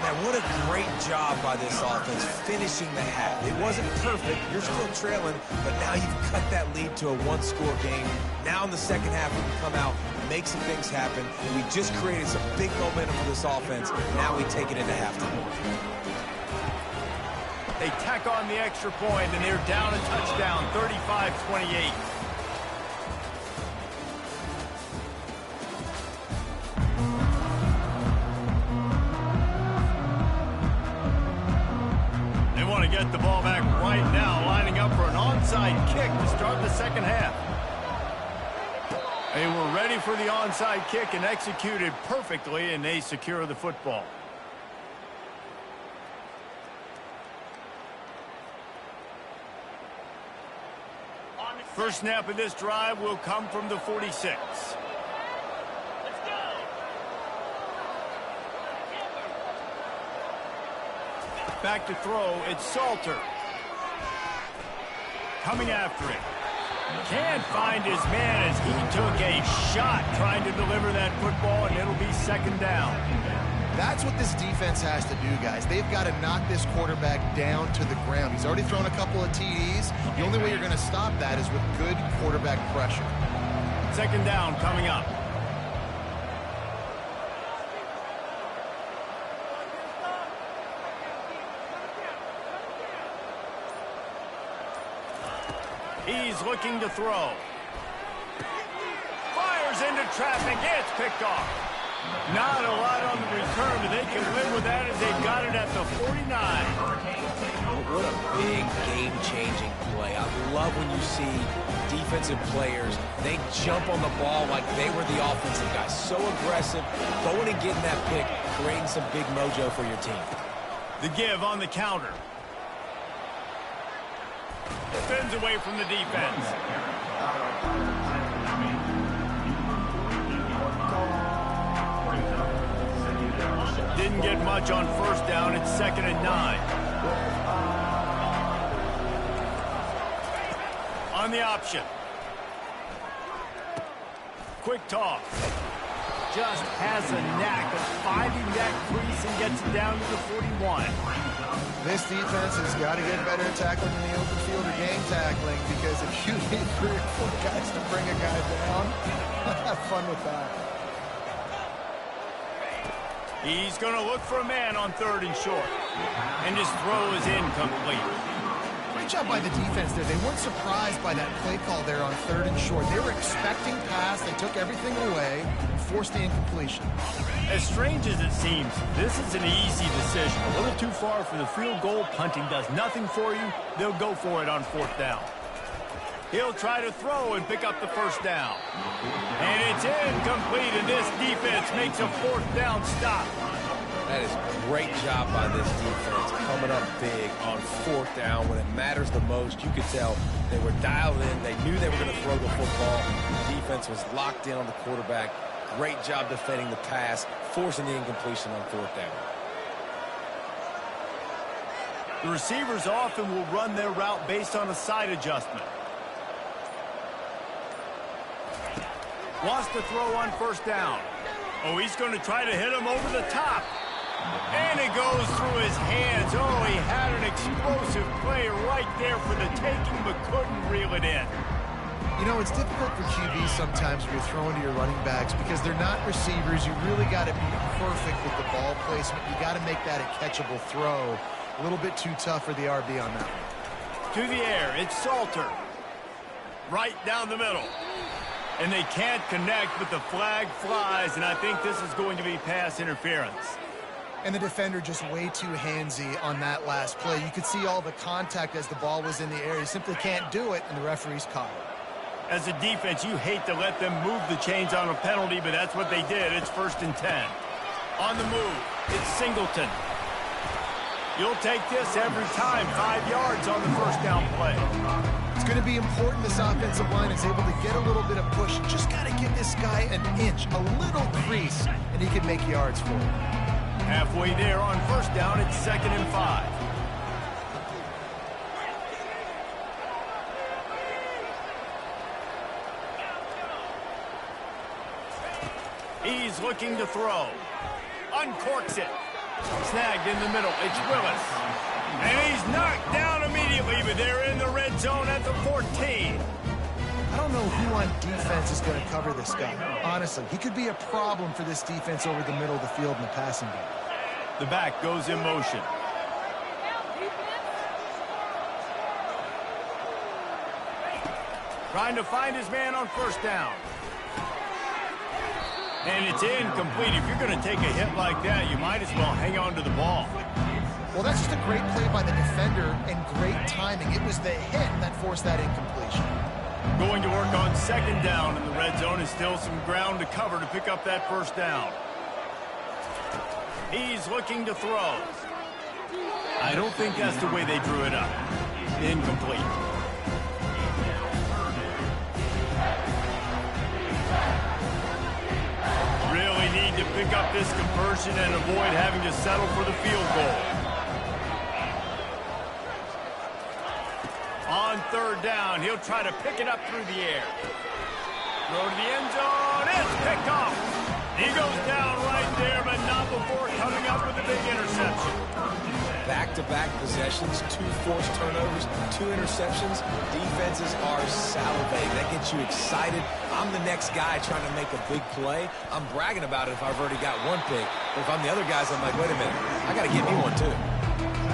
Man, what a great job by this offense finishing the half. It wasn't perfect. You're still trailing, but now you've cut that lead to a one-score game. Now in the second half, we can come out, make some things happen. We just created some big momentum for this offense. Now we take it into halftime. They tack on the extra point, and they're down a touchdown, 35-28. They want to get the ball back right now, lining up for an onside kick to start the second half. They were ready for the onside kick and executed perfectly, and they secure the football. First snap of this drive will come from the 46. Back to throw, it's Salter. Coming after it. Can't find his man as he took a shot trying to deliver that football, and it'll be second down. That's what this defense has to do, guys. They've got to knock this quarterback down to the ground. He's already thrown a couple of TDs. The only way you're going to stop that is with good quarterback pressure. Second down coming up. He's looking to throw. Fires into traffic. It's picked off. Not a lot on the return, but they can live with that as they've got it at the 49. What a big game-changing play. I love when you see defensive players, they jump on the ball like they were the offensive guys. So aggressive, going and getting that pick, creating some big mojo for your team. The give on the counter. Spins away from the defense. Didn't get much on first down. It's second and 9. On the option. Quick toss. Just has a knack of finding that crease and gets it down to the 41. This defense has got to get better at tackling in the open field or game tackling, because if you need 3 or 4 guys to bring a guy down, have fun with that. He's going to look for a man on 3rd and short. And his throw is incomplete. Great job by the defense there. They weren't surprised by that play call there on 3rd and short. They were expecting pass. They took everything away and forced the incompletion. As strange as it seems, this is an easy decision. A little too far for the field goal. Punting does nothing for you. They'll go for it on 4th down. He'll try to throw and pick up the first down. And it's incomplete, and this defense makes a 4th down stop. That is a great job by this defense, coming up big on 4th down when it matters the most. You could tell they were dialed in. They knew they were going to throw the football. The defense was locked in on the quarterback. Great job defending the pass, forcing the incompletion on 4th down. The receivers often will run their route based on a side adjustment. Wants to throw on first down. Oh, he's going to try to hit him over the top. And it goes through his hands. Oh, he had an explosive play right there for the taking, but couldn't reel it in. You know, it's difficult for QBs sometimes when you're throwing to your running backs because they're not receivers. You really got to be perfect with the ball placement. You got to make that a catchable throw. A little bit too tough for the RB on that one. To the air, it's Salter. Right down the middle. And they can't connect, but the flag flies, and I think this is going to be pass interference. And the defender just way too handsy on that last play. You could see all the contact as the ball was in the air. He simply can't do it, and the referee's caught it. As a defense, you hate to let them move the chains on a penalty, but that's what they did. It's 1st and 10. On the move, it's Singleton. You'll take this every time. 5 yards on the first down play. It's going to be important this offensive line is able to get a little bit of push. Just got to give this guy an inch, a little crease, and he can make yards for it. Halfway there on first down, it's 2nd and 5. He's looking to throw. Uncorks it. Snagged in the middle. It's Willis. And he's knocked down immediately, but they're in the red zone at the 14. I don't know who on defense is going to cover this guy. Honestly, he could be a problem for this defense over the middle of the field in the passing game. The back goes in motion. Trying to find his man on first down. And it's incomplete. If you're going to take a hit like that, you might as well hang on to the ball. Well, that's just a great play by the defender and great timing. It was the hit that forced that incompletion. Going to work on 2nd down in the red zone is still some ground to cover to pick up that first down. He's looking to throw. I don't think that's the way they drew it up. Incomplete. Really need to pick up this conversion and avoid having to settle for the field goal. On 3rd down, he'll try to pick it up through the air. Throw to the end zone. It's picked off. He goes down right there, but not before coming up with a big interception. Back-to-back possessions, 2 forced turnovers, 2 interceptions. Defenses are salivating. That gets you excited. I'm the next guy trying to make a big play. I'm bragging about it if I've already got one pick. But if I'm the other guys, I'm like, wait a minute, I got to get me one too.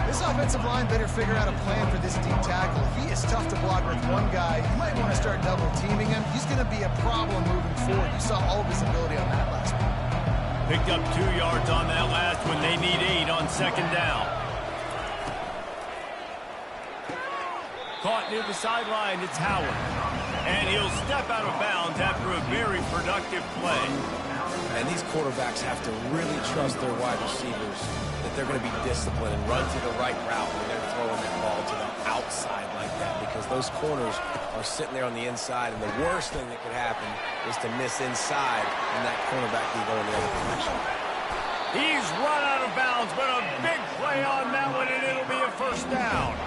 This offensive line better figure out a plan for this deep tackle. He is tough to block with one guy. You might want to start double-teaming him. He's going to be a problem moving forward. You saw all of his ability on that last one. Picked up 2 yards on that last one. They need 8 on 2nd down. Caught near the sideline, it's Howard. And he'll step out of bounds after a very productive play. And these quarterbacks have to really trust their wide receivers that they're going to be disciplined and run to the right route when they're throwing that ball to the outside like that, because those corners are sitting there on the inside, and the worst thing that could happen is to miss inside and that cornerback can go in the other direction. He's run out of bounds, but a big play on that one, and it'll be a first down.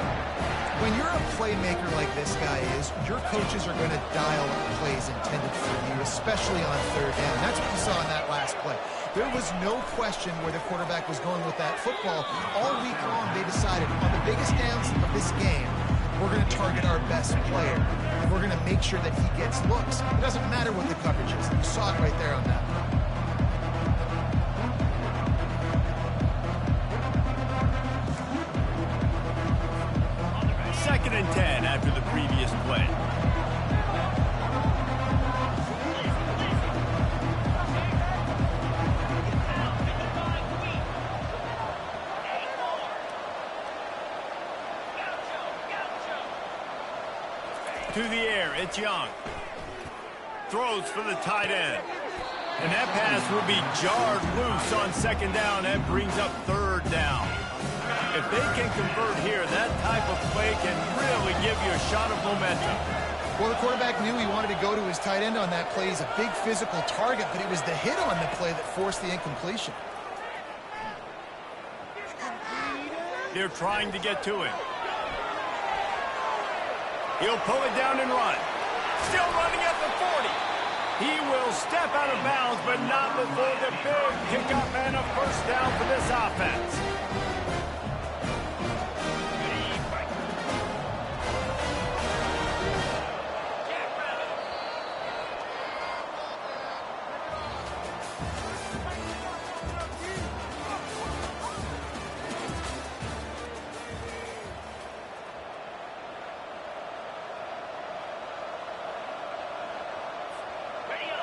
When you're a playmaker like this guy is, your coaches are going to dial up plays intended for you, especially on 3rd down. That's what you saw in that last play. There was no question where the quarterback was going with that football. All week long, they decided on the biggest downs of this game, we're going to target our best player, and we're going to make sure that he gets looks. It doesn't matter what the coverage is. You saw it right there on that. 2nd and 10 after the previous play. To the air, it's Young. Throws for the tight end. And that pass will be jarred loose on 2nd down. That brings up 3rd down. If they can convert here, that type of play can really give you a shot of momentum. Well, the quarterback knew he wanted to go to his tight end on that play. He's a big physical target, but it was the hit on the play that forced the incompletion. They're trying to get to him. He'll pull it down and run. Still running at the 40. He will step out of bounds, but not before the big pickup and a first down for this offense.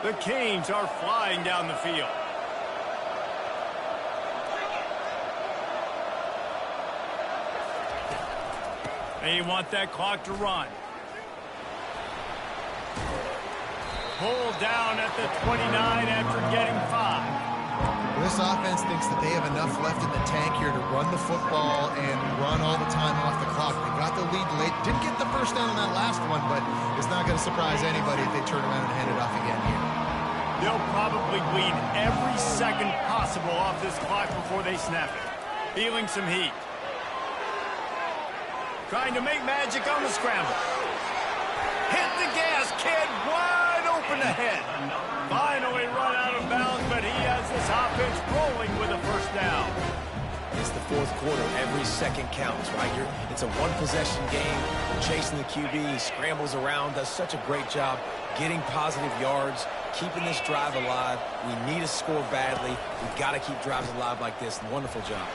The Canes are flying down the field. They want that clock to run. Pulled down at the 29 after getting 5. This offense thinks that they have enough left in the tank here to run the football and run all the time off the clock. They got the lead late. Didn't get the first down on that last one, but it's not going to surprise anybody if they turn around and hand it off again here. They'll probably bleed every second possible off this clock before they snap it. Feeling some heat. Trying to make magic on the scramble. Hit the gas, kid. Wide open ahead. Finally run out of bounds, but he has this offense rolling with a first down. It's the fourth quarter. Every second counts, right? It's a one-possession game. Chasing the QB, he scrambles around, does such a great job getting positive yards, keeping this drive alive. We need a score badly. We've got to keep drives alive like this. Wonderful job.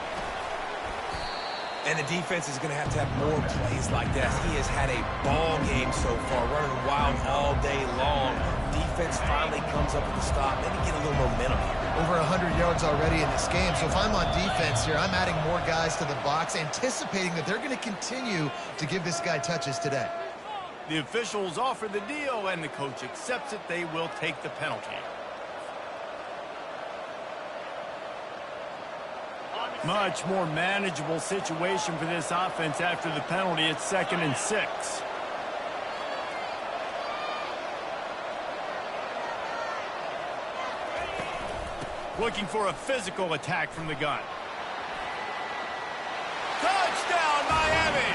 And the defense is going to have more plays like that. He has had a ball game so far, running wild all day long. Defense finally comes up with a stop. Maybe get a little momentum here. Over 100 yards already in this game. So if I'm on defense here, I'm adding more guys to the box, anticipating that they're going to continue to give this guy touches today. The officials offer the deal, and the coach accepts it. They will take the penalty. Much more manageable situation for this offense after the penalty. It's 2nd and 6. Looking for a physical attack from the gun. Touchdown, Miami!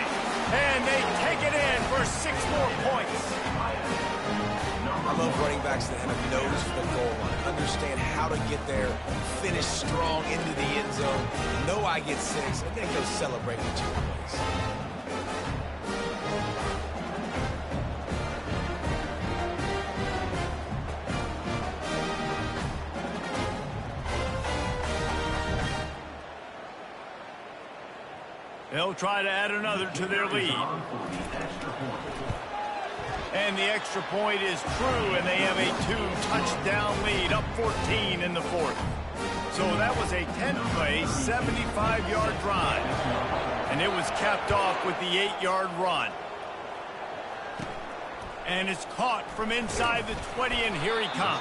And they take it in for 6 more points. I love running backs that have a nose for the goal line, understand how to get there, finish strong into the end zone, know I get 6, and then go celebrate with 2 points. They'll try to add another to their lead. And the extra point is true, and they have a 2-touchdown lead, up 14 in the 4th. So that was a 10-play, 75-yard drive. And it was capped off with the 8-yard run. And it's caught from inside the 20, and here he comes.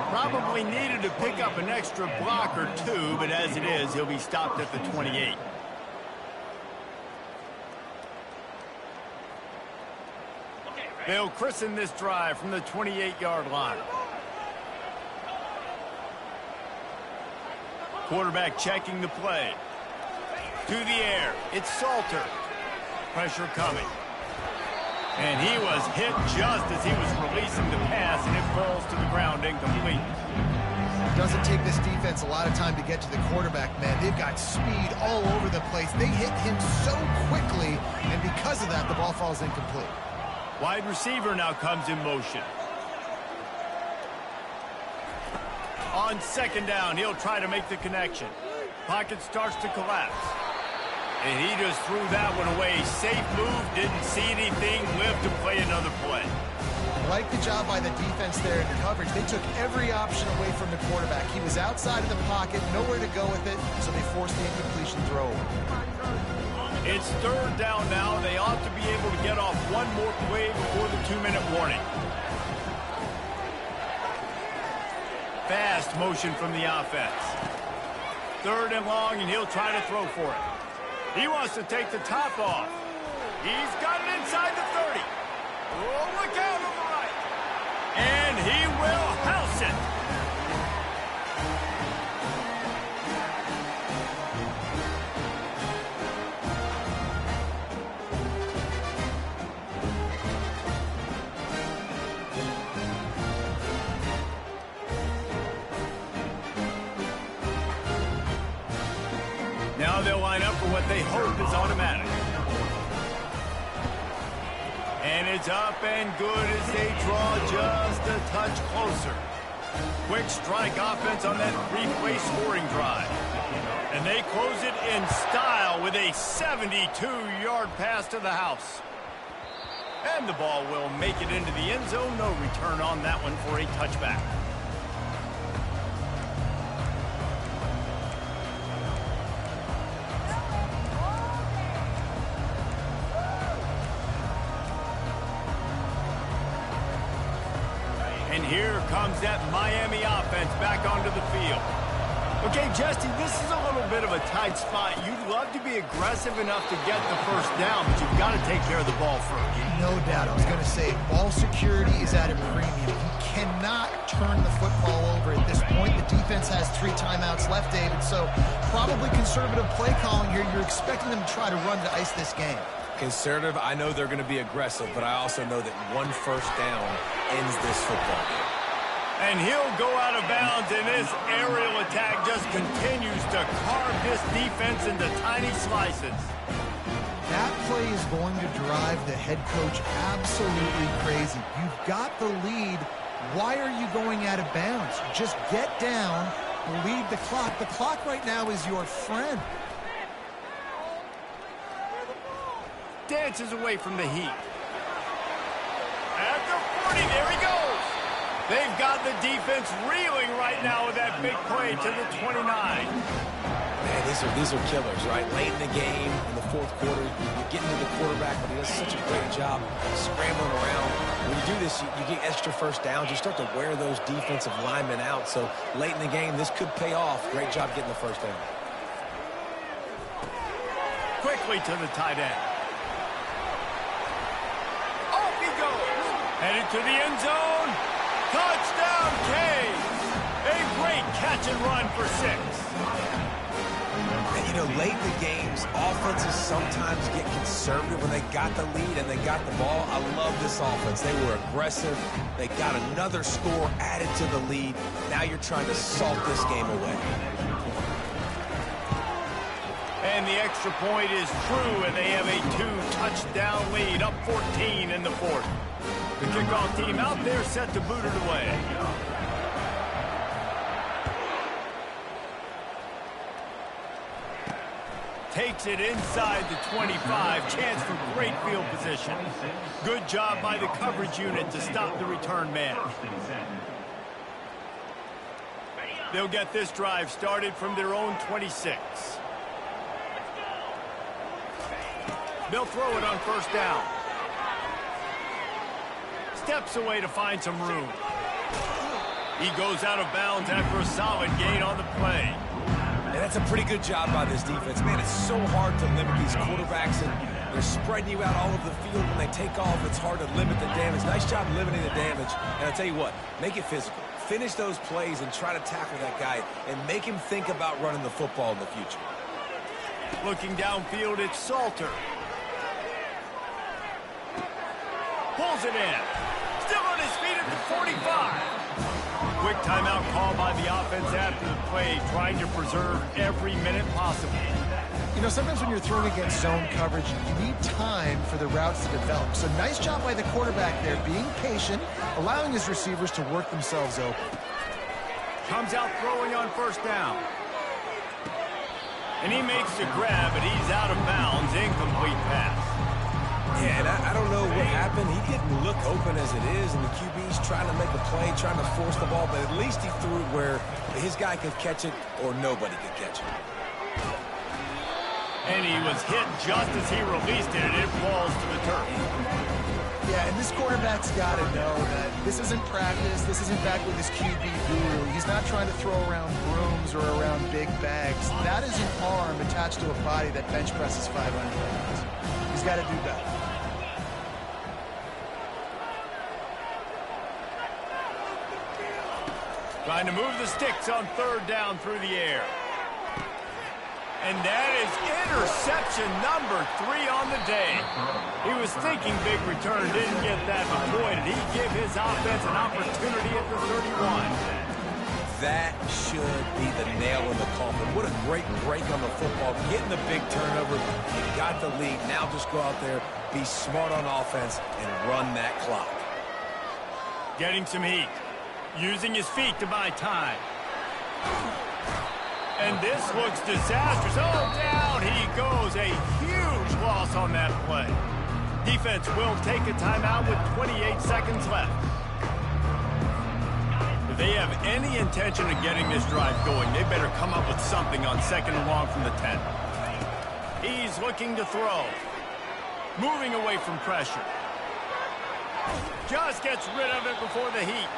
Probably needed to pick up an extra block or 2, but as it is, he'll be stopped at the 28. They'll christen this drive from the 28-yard line. Quarterback checking the play. To the air. It's Salter. Pressure coming. And he was hit just as he was releasing the pass, and it falls to the ground incomplete. It doesn't take this defense a lot of time to get to the quarterback, man. They've got speed all over the place. They hit him so quickly, and because of that, the ball falls incomplete. Wide receiver now comes in motion. On 2nd down, he'll try to make the connection. Pocket starts to collapse. And he just threw that one away. Safe move, didn't see anything, lived to play another play. Like the job by the defense there in coverage. They took every option away from the quarterback. He was outside of the pocket, nowhere to go with it, so they forced the incompletion throw. It's 3rd down now. They ought to be able to get off one more play before the 2-minute warning. Fast motion from the offense. 3rd and long, and he'll try to throw for it. He wants to take the top off. He's got it inside the 30. Oh, look out on the right. And he will house it. line up for what they hope is automatic. And it's up and good as they draw just a touch closer. Quick strike offense on that three-play scoring drive. And they close it in style with a 72-yard pass to the house. And the ball will make it into the end zone. No return on that one for a touchback. And here comes that Miami offense back onto the field. Okay, Jesse, this is a little bit of a tight spot. You'd love to be aggressive enough to get the first down, but you've got to take care of the ball first. No doubt. I was going to say, ball security is at a premium. You cannot turn the football over at this point. The defense has 3 timeouts left, David, so probably conservative play calling here. You're expecting them to try to run to ice this game. Conservative, I know they're going to be aggressive, but I also know that 1 first down ends this football game. And he'll go out of bounds, and this aerial attack just continues to carve this defense into tiny slices. That play is going to drive the head coach absolutely crazy. You've got the lead. Why are you going out of bounds? Just get down, lead the clock. The clock right now is your friend. Dances away from the heat. After 40, there he goes. They've got the defense reeling right now with that big play to the 29. Man, these are killers, right? Late in the game, in the 4th quarter, you're getting to the quarterback, but he does such a great job scrambling around. When you do this, you get extra first downs. You start to wear those defensive linemen out. So late in the game, this could pay off. Great job getting the first down. Quickly to the tight end. Off he goes. Headed to the end zone. Touchdown, Cade! A great catch and run for 6. And, you know, late in the games, offenses sometimes get conservative when they got the lead and they got the ball. I love this offense. They were aggressive. They got another score added to the lead. Now you're trying to salt this game away. And the extra point is true, and they have a 2-touchdown lead, up 14 in the 4th. The kickoff team out there set to boot it away. Takes it inside the 25. Chance for great field position. Good job by the coverage unit to stop the return man. They'll get this drive started from their own 26. They'll throw it on first down. Steps away to find some room. He goes out of bounds after a solid gain on the play. And that's a pretty good job by this defense. Man, it's so hard to limit these quarterbacks, and they're spreading you out all over the field. When they take off, it's hard to limit the damage. Nice job limiting the damage. And I'll tell you what, make it physical. Finish those plays and try to tackle that guy and make him think about running the football in the future. Looking downfield, it's Salter. Pulls it in. Still on his feet at the 45. Quick timeout call by the offense after the play, trying to preserve every minute possible. You know, sometimes when you're throwing against zone coverage, you need time for the routes to develop. So nice job by the quarterback there, being patient, allowing his receivers to work themselves open. Comes out throwing on first down. And he makes the grab, but he's out of bounds. Incomplete pass. Yeah, and I don't know what happened. He didn't look open as it is, and the QB's trying to make a play, trying to force the ball, but at least he threw it where his guy could catch it or nobody could catch it. And he was hit just as he released it, and it falls to the turf. Yeah, and this quarterback's got to know that this isn't practice. This isn't back with his QB guru. He's not trying to throw around brooms or around big bags. That is an arm attached to a body that bench presses 500 pounds. He's got to do better. Trying to move the sticks on third down through the air. And that is interception number 3 on the day. He was thinking big return, didn't get that, but boy, did he give his offense an opportunity at the 31. That should be the nail in the coffin. What a great break on the football. Getting the big turnover. You got the lead. Now just go out there, be smart on offense, and run that clock. Getting some heat. Using his feet to buy time. And this looks disastrous. Oh, down he goes. A huge loss on that play. Defense will take a timeout with 28 seconds left. If they have any intention of getting this drive going, they better come up with something on 2nd and long from the 10. He's looking to throw. Moving away from pressure. Just gets rid of it before the heat.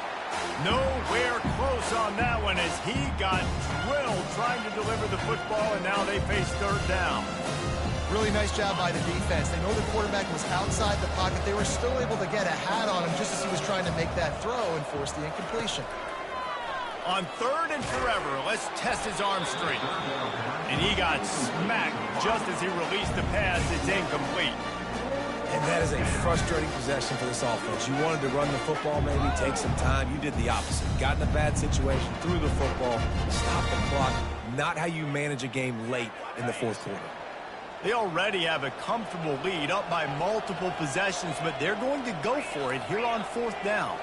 Nowhere close on that one as he got drilled trying to deliver the football, and now they face 3rd down. Really nice job by the defense. They know the quarterback was outside the pocket. They were still able to get a hat on him just as he was trying to make that throw and force the incompletion. On 3rd and forever, let's test his arm strength. And he got smacked just as he released the pass. It's incomplete. And that is a frustrating possession for this offense. You wanted to run the football, maybe take some time. You did the opposite. Got in a bad situation, threw the football, stopped the clock. Not how you manage a game late in the 4th quarter. They already have a comfortable lead up by multiple possessions, but they're going to go for it here on 4th down.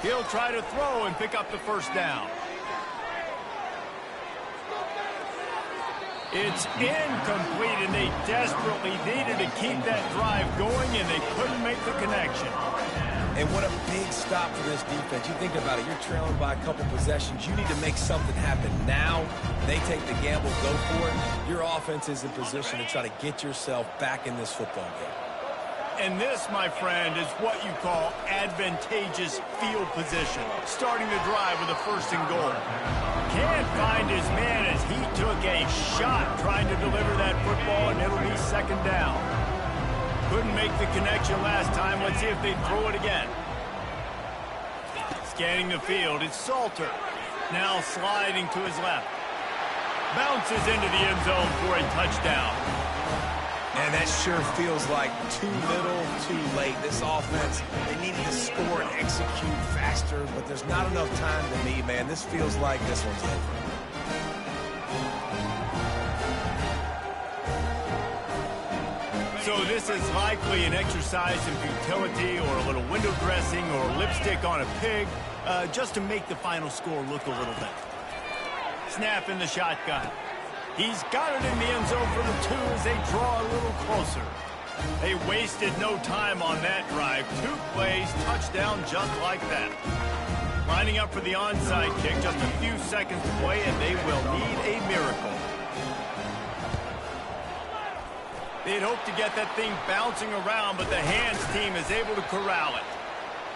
He'll try to throw and pick up the 1st down. It's incomplete, and they desperately needed to keep that drive going, and they couldn't make the connection. And what a big stop for this defense. You think about it, you're trailing by a couple possessions. You need to make something happen now. They take the gamble, go for it. Your offense is in position to try to get yourself back in this football game. And this, my friend, is what you call advantageous field position. Starting the drive with a 1st and goal. Can't find his man as he took a shot trying to deliver that football, and it'll be 2nd down. Couldn't make the connection last time. Let's see if they throw it again. Scanning the field, it's Salter. Now sliding to his left. Bounces into the end zone for a touchdown. And that sure feels like too little, too late. This offense, they needed to score and execute faster, but there's not enough time to me, man. This feels like this one's over. So this is likely an exercise in futility or a little window dressing or lipstick on a pig, just to make the final score look a little better. Snap in the shotgun. He's got it in the end zone for the 2 as they draw a little closer. They wasted no time on that drive. 2 plays, touchdown just like that. Lining up for the onside kick, just a few seconds to play, and they will need a miracle. They'd hoped to get that thing bouncing around, but the hands team is able to corral it.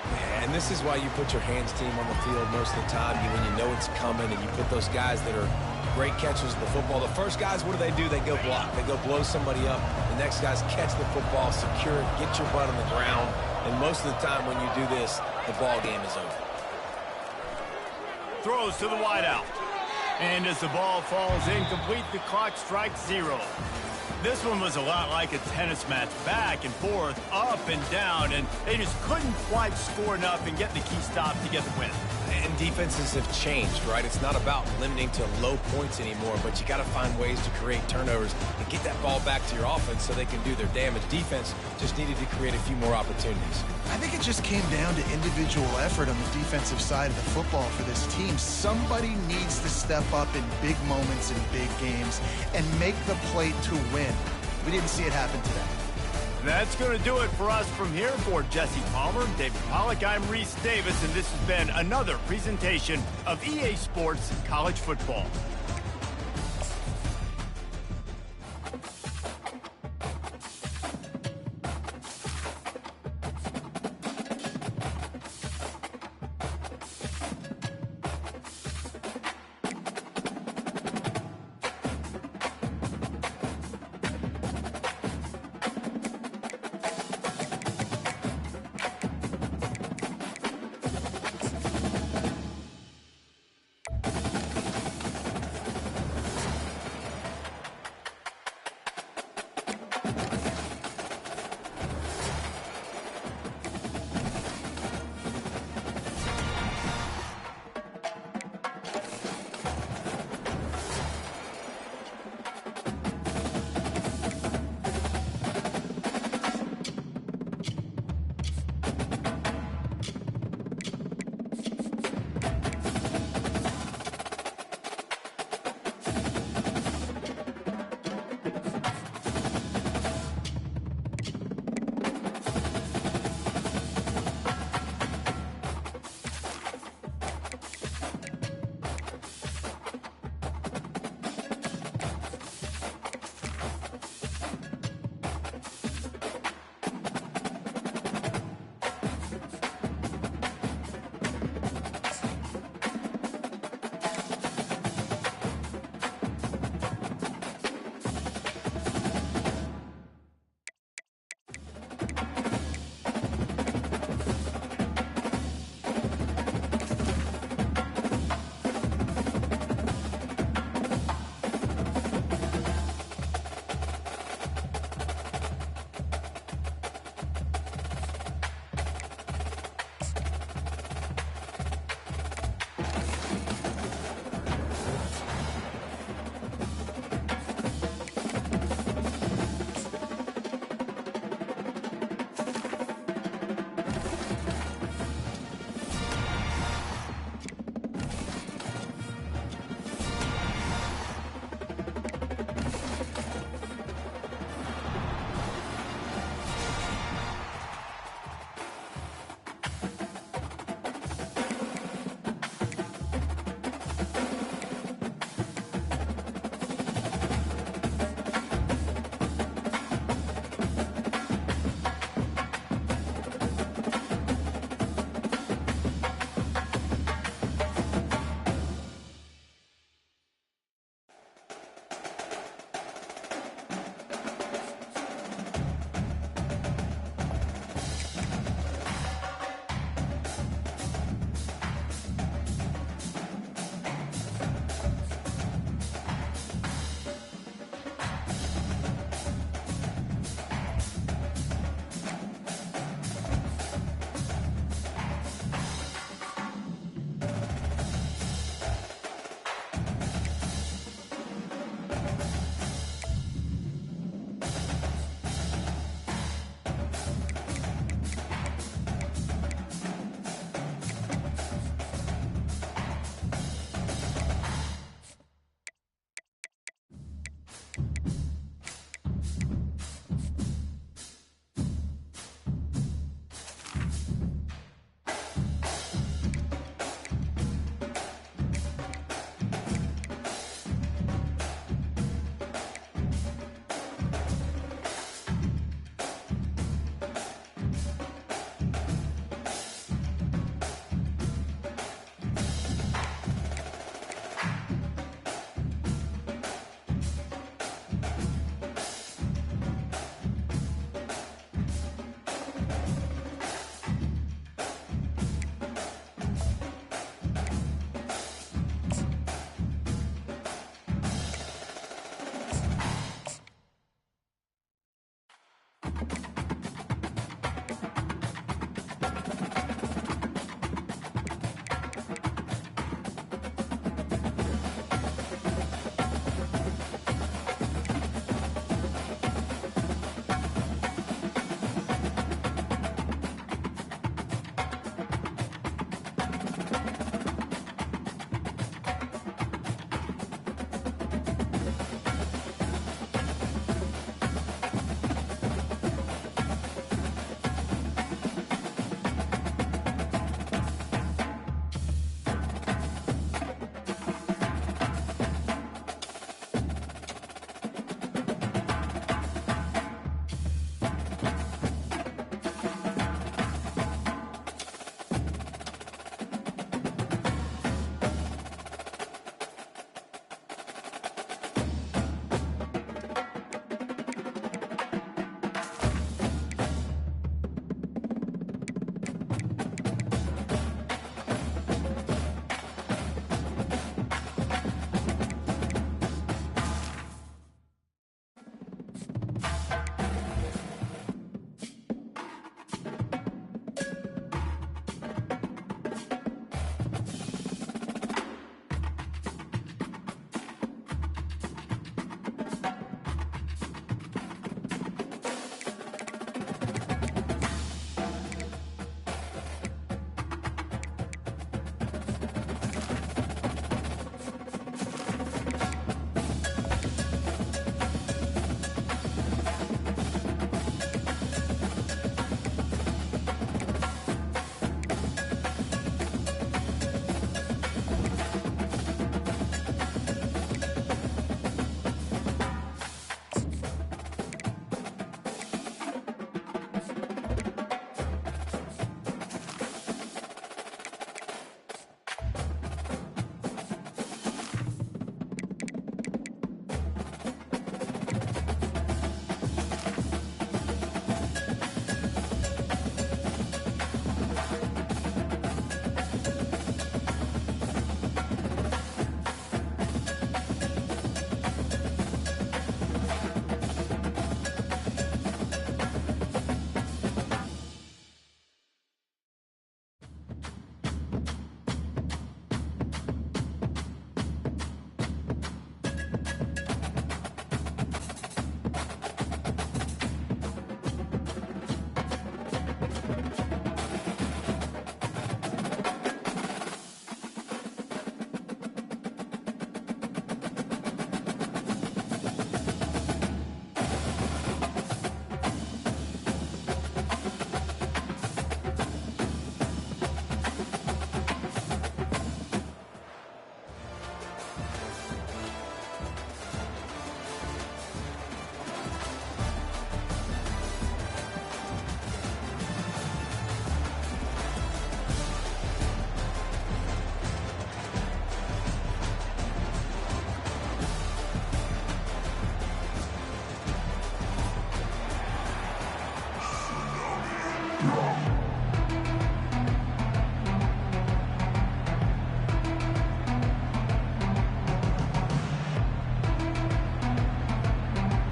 Yeah, and this is why you put your hands team on the field most of the time, when you know it's coming, and you put those guys that are great catchers of the football. The first guys, what do? They go block. They go blow somebody up. The next guys catch the football, secure it, get your butt on the ground. And most of the time when you do this, the ball game is over. Throws to the wideout. And as the ball falls incomplete, the clock strikes 0. This one was a lot like a tennis match, back and forth, up and down, and they just couldn't quite score enough and get the key stop to get the win. And defenses have changed, right? It's not about limiting to low points anymore, but you got to find ways to create turnovers and get that ball back to your offense so they can do their damage. Defense just needed to create a few more opportunities. I think it just came down to individual effort on the defensive side of the football for this team. Somebody needs to step up in big moments in big games and make the play to win. We didn't see it happen today. That's going to do it for us from here. For Jesse Palmer, David Pollack, I'm Reese Davis, and this has been another presentation of EA Sports College Football.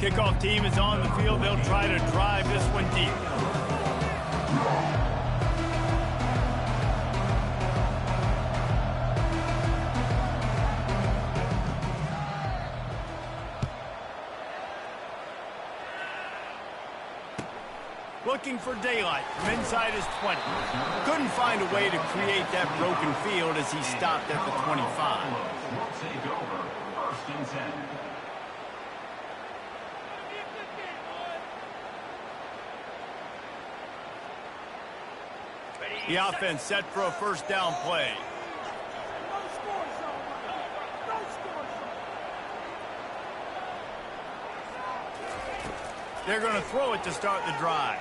Kickoff team is on the field. They'll try to drive this one deep. Looking for daylight from inside his 20. Couldn't find a way to create that broken field as he stopped at the 25. Will take over. First and 10. The offense set for a first down play. They're going to throw it to start the drive.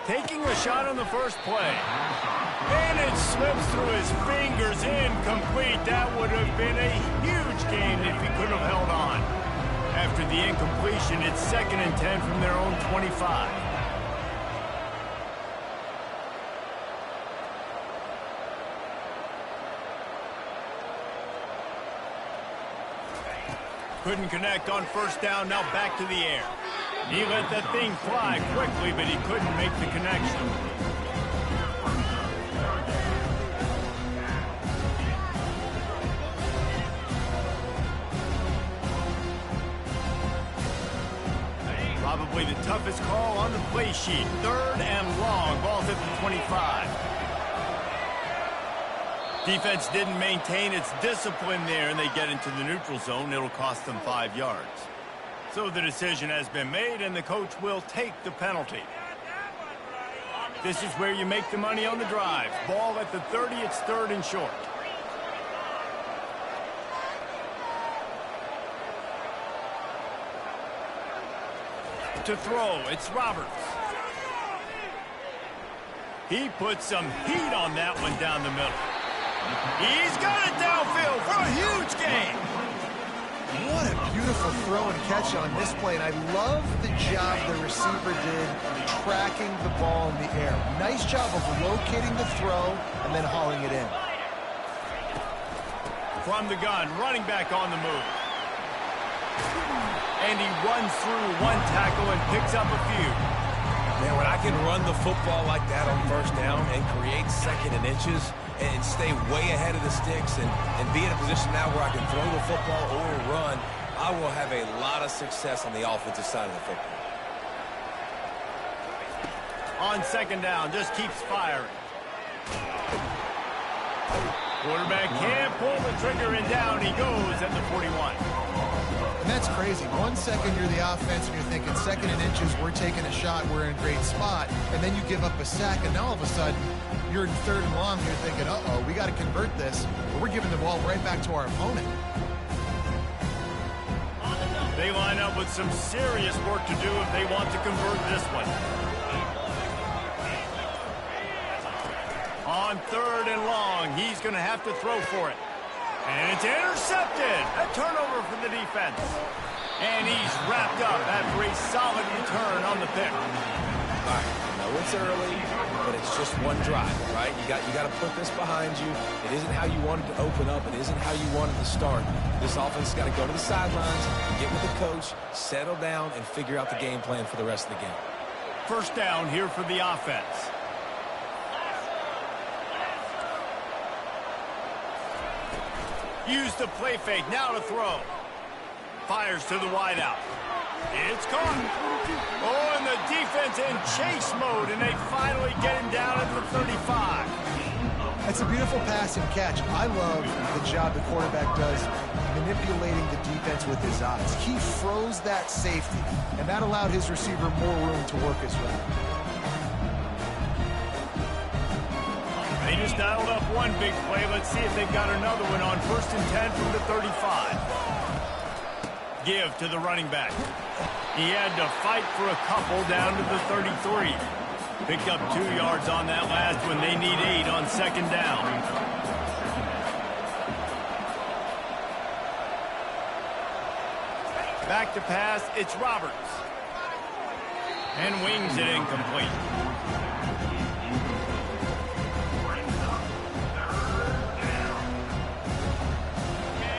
Taking a shot on the first play. And it slips through his fingers, incomplete. That would have been a huge gain if he could have held on. After the incompletion, it's 2nd and 10 from their own 25. Couldn't connect on first down, now back to the air. He let that thing fly quickly, but he couldn't make the connection. Probably the toughest call on the play sheet. 3rd and long. Ball's at the 25. Defense didn't maintain its discipline there, and they get into the neutral zone. It'll cost them 5 yards. So the decision has been made, and the coach will take the penalty. This is where you make the money on the drive. Ball at the 30. It's 3rd and short. To throw, it's Roberts. He put some heat on that one down the middle. He's got it downfield for a huge gain. What a beautiful throw and catch on this play, and I love the job the receiver did tracking the ball in the air. Nice job of locating the throw and then hauling it in. From the gun, running back on the move. And he runs through one tackle and picks up a few. Man, when I can run the football like that on 1st down and create 2nd and inches and stay way ahead of the sticks and be in a position now where I can throw the football or run, I will have a lot of success on the offensive side of the football. On 2nd down, just keeps firing. Quarterback can't pull the trigger, and down he goes at the 41. And that's crazy. 1 second you're the offense and you're thinking 2nd and inches, we're taking a shot, we're in a great spot, and then you give up a sack, and now all of a sudden you're in 3rd and long, you're thinking, uh-oh, we got to convert this, but we're giving the ball right back to our opponent. They line up with some serious work to do if they want to convert this one. On 3rd and long, he's going to have to throw for it. And it's intercepted. A turnover for the defense. And he's wrapped up after a solid return on the pick. All right, now it's early, but it's just one drive, right? You got to put this behind you. It isn't how you wanted to open up. It isn't how you wanted to start. This offense has got to go to the sidelines, get with the coach, settle down, and figure out the game plan for the rest of the game. 1st down here for the offense. Use the play fake, now to throw. Fires to the wideout. It's caught. Oh, and the defense in chase mode, and they finally get him down at the 35. That's a beautiful pass and catch. I love the job the quarterback does manipulating the defense with his eyes. He froze that safety, and that allowed his receiver more room to work his route. They just dialed up one big play. Let's see if they've got another one on 1st and 10 from the 35. Give to the running back. He had to fight for a couple down to the 33. Picked up 2 yards on that last one. They need 8 on 2nd down. Back to pass, it's Roberts. And wings it incomplete.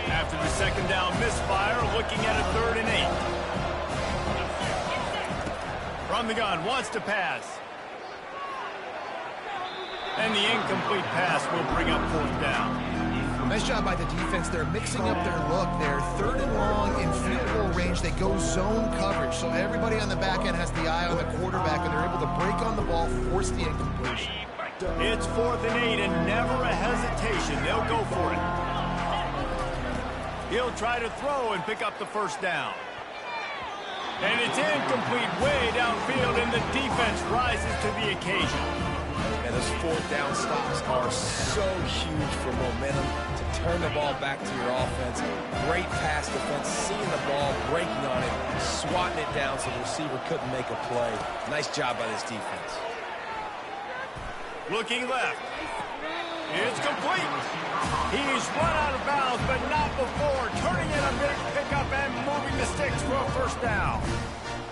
After the 2nd down misfire, looking at a 3rd and 8. From the gun, wants to pass. And the incomplete pass will bring up 4th down. Nice job by the defense. They're mixing up their look. They're 3rd and long in field goal range. They go zone coverage, so everybody on the back end has the eye on the quarterback, and they're able to break on the ball, force the incompletion. It's 4th and 8, and never a hesitation. They'll go for it. He'll try to throw and pick up the 1st down. And it's incomplete way downfield, and the defense rises to the occasion. And those 4th down stops are so huge for momentum to turn the ball back to your offense. Great pass defense, seeing the ball, breaking on it, swatting it down so the receiver couldn't make a play. Nice job by this defense. Looking left. It's complete. He's run out of bounds, but not before turning in a big pickup and moving the sticks for a 1st down.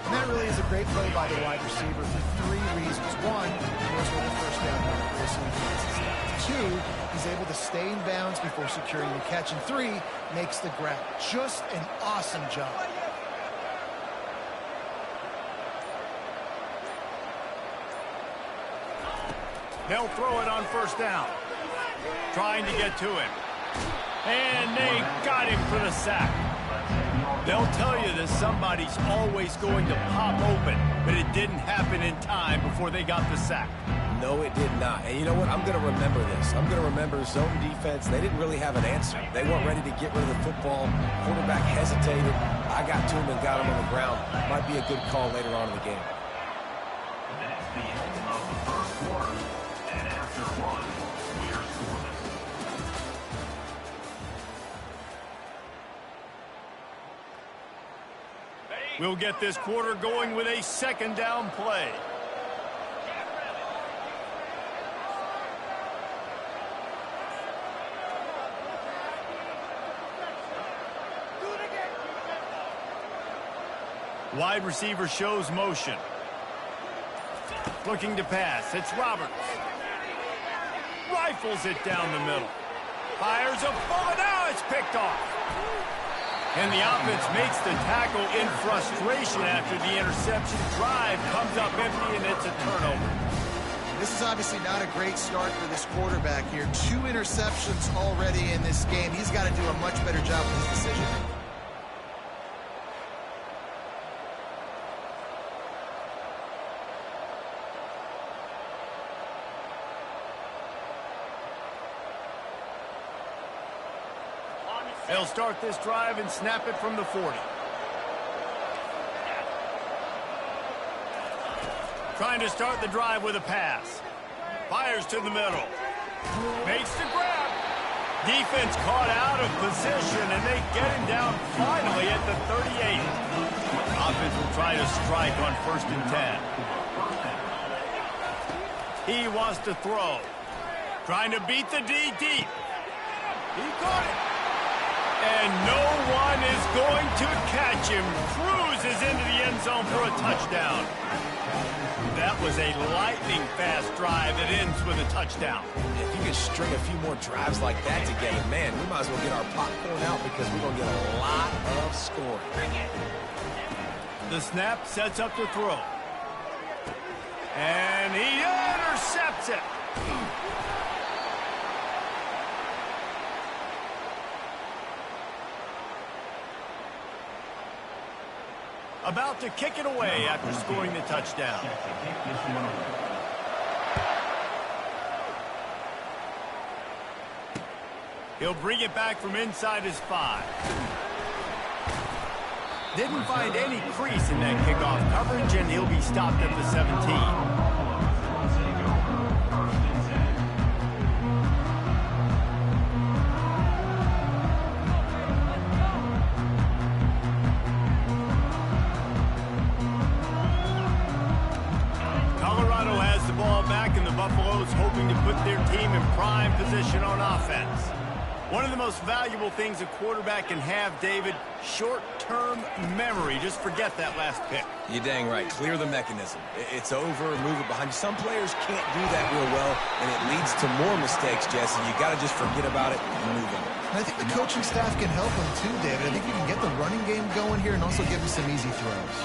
And that really is a great play by the wide receiver for 3 reasons. 1, he knows where the 1st down marker is, so he gets his steps. 2, he's able to stay in bounds before securing the catch. And 3, makes the grab. Just an awesome job. They'll throw it on first down. Trying to get to him. And they got him for the sack. They'll tell you that somebody's always going to pop open, but it didn't happen in time before they got the sack. No, it did not. And you know what? I'm going to remember this. I'm going to remember zone defense. They didn't really have an answer. They weren't ready to get rid of the football. Quarterback hesitated. I got to him and got him on the ground. Might be a good call later on in the game. That's the end of the first quarter. And after one, we are scoreless. We'll get this quarter going with a second down play. Wide receiver shows motion. Looking to pass. It's Roberts. Rifles it down the middle. Fires a bullet. Now it's picked off. And the offense makes the tackle in frustration after the interception. Drive comes up empty, and it's a turnover. This is obviously not a great start for this quarterback here. 2 interceptions already in this game. He's got to do a much better job with his decision-making. They'll start this drive and snap it from the 40. Trying to start the drive with a pass. Fires to the middle. Makes the grab. Defense caught out of position, and they get him down finally at the 38. Offense will try to strike on 1st and 10. He wants to throw. Trying to beat the D deep. He caught it. And no one is going to catch him. Cruises into the end zone for a touchdown. That was a lightning-fast drive that ends with a touchdown. If you could string a few more drives like that together, man, we might as well get our popcorn out because we're going to get a lot of scoring. The snap sets up the throw. And he intercepts it. About to kick it away after scoring the touchdown. He'll bring it back from inside his 5. Didn't find any crease in that kickoff coverage, and he'll be stopped at the 17. Buffalo's hoping to put their team in prime position on offense. One of the most valuable things a quarterback can have, David, short-term memory. Just forget that last pick. You're dang right. Clear the mechanism. It's over, move it behind you. Some players can't do that real well, and it leads to more mistakes, Jesse. You got to just forget about it and move on. I think the coaching staff can help him too, David. I think you can get the running game going here and also give him some easy throws.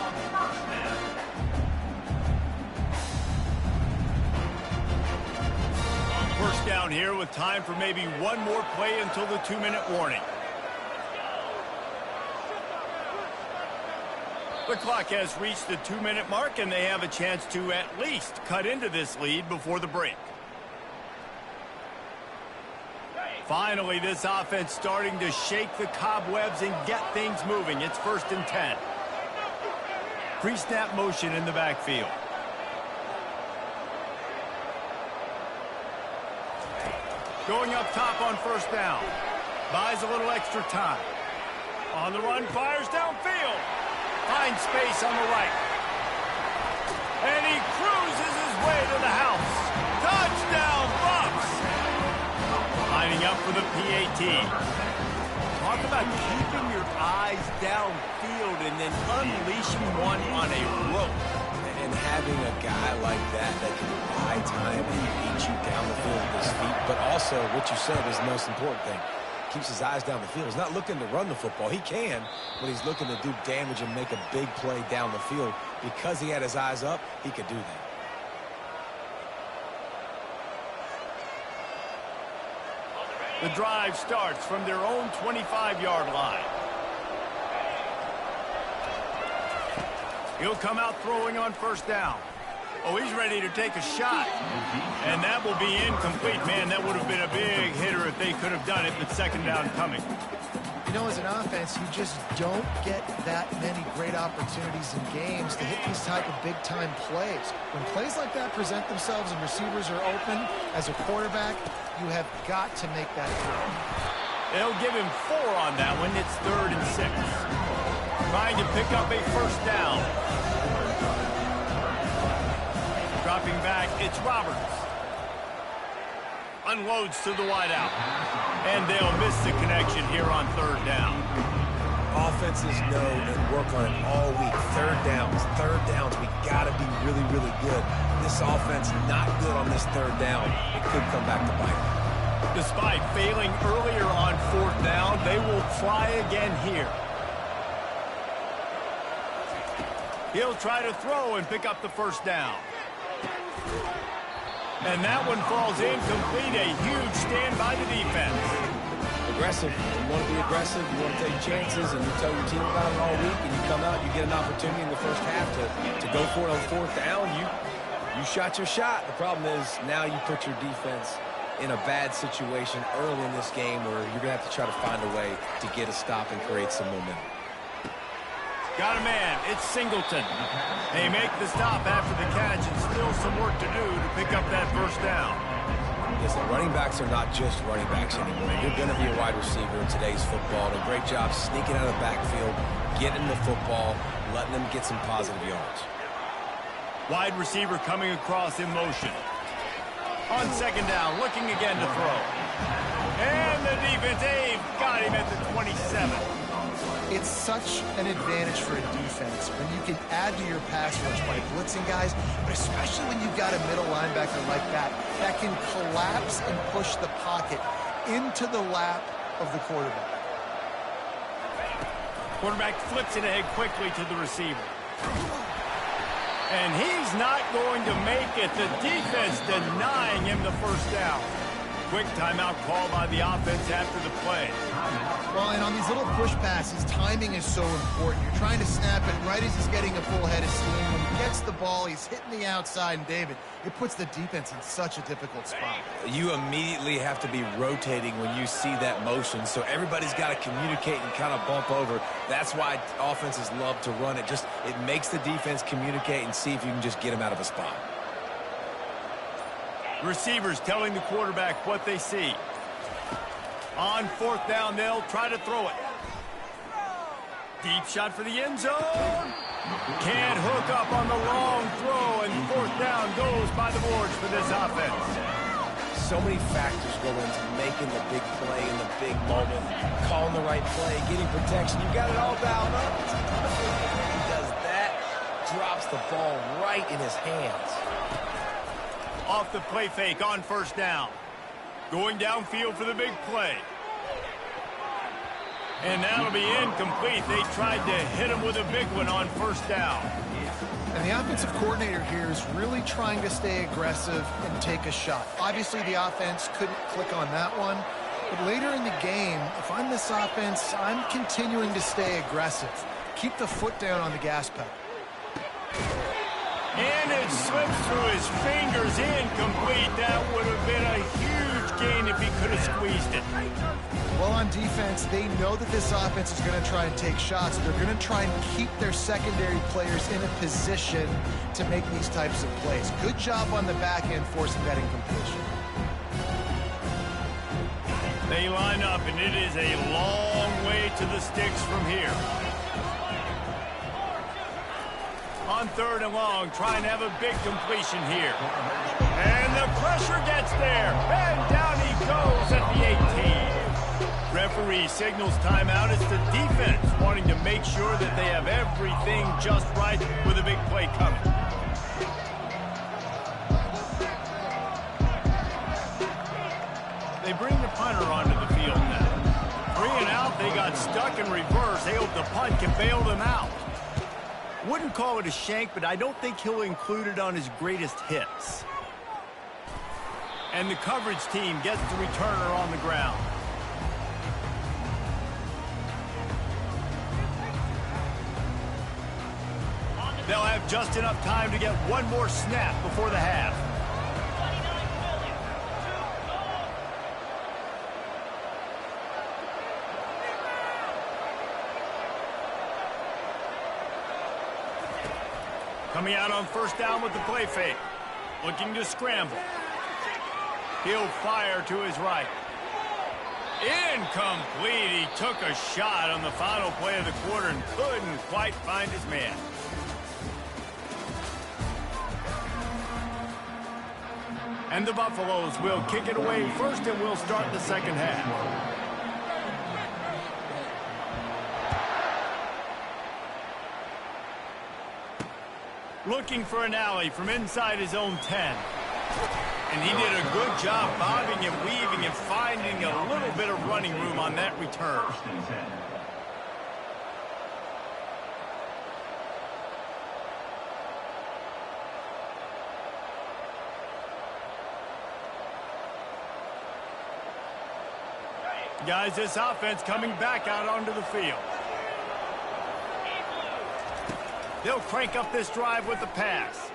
First down here with time for maybe one more play until the 2-minute warning. The clock has reached the 2-minute mark, and they have a chance to at least cut into this lead before the break. Finally, this offense starting to shake the cobwebs and get things moving. It's 1st and 10. Pre-snap motion in the backfield. Going up top on 1st down. Buys a little extra time. On the run, fires downfield. Finds space on the right. And he cruises his way to the house. Touchdown, Bucks! Lining up for the PAT. Talk about keeping your eyes downfield and then unleashing one on a rope. And having a guy like that can buy time and beat you down the field with his feet, but also what you said is the most important thing. Keeps his eyes down the field. He's not looking to run the football. He can, but he's looking to do damage and make a big play down the field. Because he had his eyes up, he could do that. The drive starts from their own 25-yard line. He'll come out throwing on first down. Oh, he's ready to take a shot. And that will be incomplete. Man, that would have been a big hitter if they could have done it, but second down coming. You know, as an offense, you just don't get that many great opportunities in games to hit these type of big-time plays. When plays like that present themselves and receivers are open, as a quarterback, you have got to make that throw. They'll give him 4 on that one. It's 3rd and 6. Trying to pick up a first down. Dropping back, it's Roberts. Unloads to the wideout. And they'll miss the connection here on 3rd down. Offenses know and work on it all week. Third downs. We got to be really, really good. This offense not good on this 3rd down. It could come back to bite them. Despite failing earlier on 4th down, they will try again here. He'll try to throw and pick up the first down. And that one falls incomplete. A huge stand by the defense. Aggressive. You want to be aggressive. You want to take chances, and you tell your team about it all week, and you come out, you get an opportunity in the first half to go for it on 4th down. You shot your shot. The problem is now you put your defense in a bad situation early in this game where you're going to have to try to find a way to get a stop and create some momentum. Got a man. It's Singleton. They make the stop after the catch, and still some work to do to pick up that first down. Listen, running backs are not just running backs anymore. You're going to be a wide receiver in today's football. And a great job sneaking out of the backfield, getting the football, letting them get some positive yards. Wide receiver coming across in motion. On second down, looking again to throw. And the defense, they've got him at the 27. It's such an advantage for a defense when you can add to your pass rush by blitzing guys, but especially when you've got a middle linebacker like that can collapse and push the pocket into the lap of the quarterback. Quarterback flips it ahead quickly to the receiver. And he's not going to make it. The defense denying him the first down. Quick timeout call by the offense after the play. Well, and on these little push passes, timing is so important. You're trying to snap it right as he's getting a full head of steam. When he gets the ball, he's hitting the outside, and David, it puts the defense in such a difficult spot. You immediately have to be rotating when you see that motion, so everybody's got to communicate and kind of bump over. That's why offenses love to run it. It makes the defense communicate and see if you can just get him out of a spot. Receivers telling the quarterback what they see. On 4th down, they'll try to throw it. Deep shot for the end zone. Can't hook up on the long throw, and 4th down goes by the boards for this offense. So many factors go into making the big play in the big moment, calling the right play, getting protection. You got it all dialed up. He does that, drops the ball right in his hands. Off the play fake on 1st down. Going downfield for the big play. And that'll be incomplete. They tried to hit him with a big one on 1st down. And the offensive coordinator here is really trying to stay aggressive and take a shot. Obviously, the offense couldn't click on that one. But later in the game, if I'm this offense, I'm continuing to stay aggressive. Keep the foot down on the gas pedal. And it slips through his fingers, incomplete. That would have been a huge gain if he could have squeezed it. Well, on defense, they know that this offense is going to try and take shots. They're going to try and keep their secondary players in a position to make these types of plays. Good job on the back end forcing that incompletion. They line up, and it is a long way to the sticks from here. On 3rd and long, trying to have a big completion here. And the pressure gets there. And down he goes at the 18. Referee signals timeout. It's the defense wanting to make sure that they have everything just right with a big play coming. They bring the punter onto the field now. 3 and out, they got stuck in reverse. They hope the punt can bail them out. Wouldn't call it a shank, but I don't think he'll include it on his greatest hits. And the coverage team gets the returner on the ground. They'll have just enough time to get one more snap before the half. Coming out on first down with the play fake. Looking to scramble. He'll fire to his right. Incomplete. He took a shot on the final play of the quarter and couldn't quite find his man. And the Buffaloes will kick it away first, and we'll start the second half. Looking for an alley from inside his own 10. And he did a good job bobbing and weaving and finding a little bit of running room on that return. Guys, this offense coming back out onto the field. They'll crank up this drive with the pass.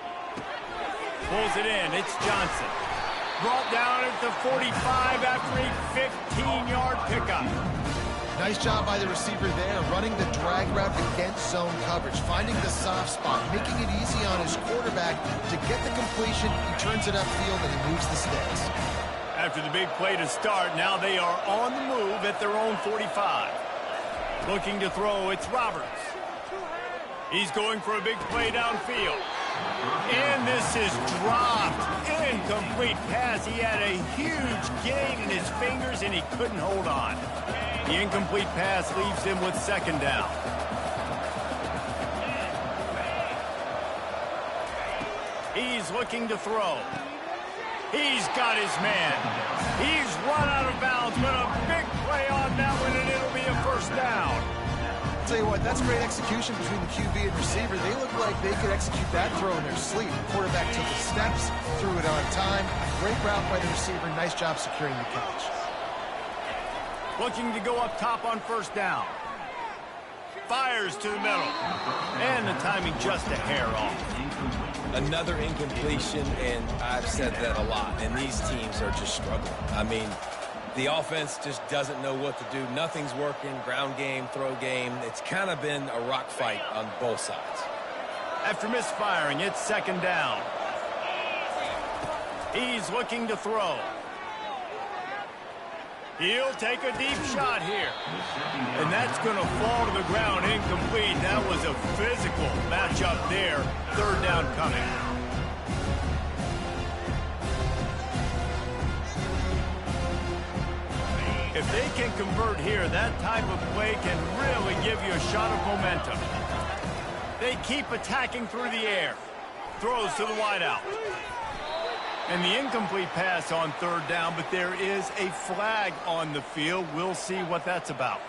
Pulls it in. It's Johnson. Brought down at the 45 after a 15-yard pickup. Nice job by the receiver there, running the drag route against zone coverage, finding the soft spot, making it easy on his quarterback to get the completion. He turns it upfield and he moves the sticks. After the big play to start, now they are on the move at their own 45. Looking to throw, it's Roberts. He's going for a big play downfield. And this is dropped. Incomplete pass. He had a huge gain in his fingers, and he couldn't hold on. The incomplete pass leaves him with second down. He's looking to throw. He's got his man. He's run out of bounds, but a big play on that one, and it'll be a first down. I'll tell you what, that's great execution between the QB and receiver. They look like they could execute that throw in their sleep. The quarterback took the steps, threw it on time. Great route by the receiver. Nice job securing the catch. Looking to go up top on first down. Fires to the middle. And the timing just a hair off. Another incompletion, and I've said that a lot, and these teams are just struggling. I mean, the offense just doesn't know what to do. Nothing's working. Ground game, throw game. It's kind of been a rock fight on both sides. After misfiring, it's second down. He's looking to throw. He'll take a deep shot here. And that's going to fall to the ground incomplete. That was a physical matchup there. Third down coming. If they can convert here, that type of play can really give you a shot of momentum. They keep attacking through the air. Throws to the wideout. And the incomplete pass on third down, but there is a flag on the field. We'll see what that's about.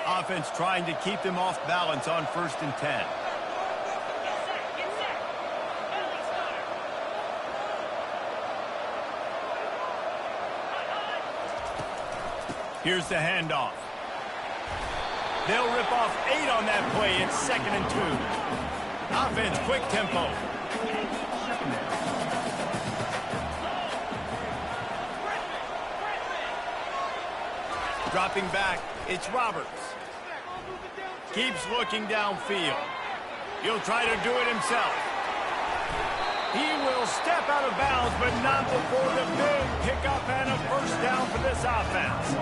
Offense trying to keep them off balance on 1st and 10. Here's the handoff. They'll rip off 8 on that play. It's 2nd and 2. Offense, quick tempo. Dropping back, it's Roberts. Keeps looking downfield. He'll try to do it himself. He will step out of bounds, but not before the big pickup and a first down for this offense.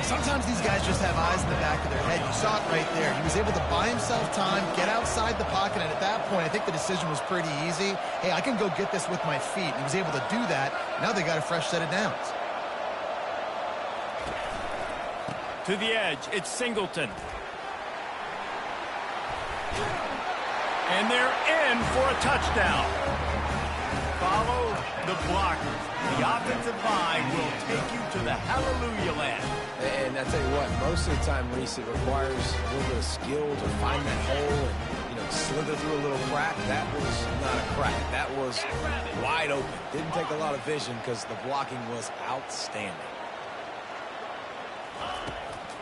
Sometimes these guys just have eyes in the back of their head. You saw it right there. He was able to buy himself time, get outside the pocket, and at that point, I think the decision was pretty easy. Hey, I can go get this with my feet. He was able to do that. Now they got a fresh set of downs. To the edge, it's Singleton. And they're in for a touchdown. Follow the blockers. The offensive line will take you to the hallelujah land. And I tell you what, most of the time, Reese, it requires a little bit of skill to find that hole and, slither through a little crack. That was not a crack. That was wide open. Didn't take a lot of vision because the blocking was outstanding.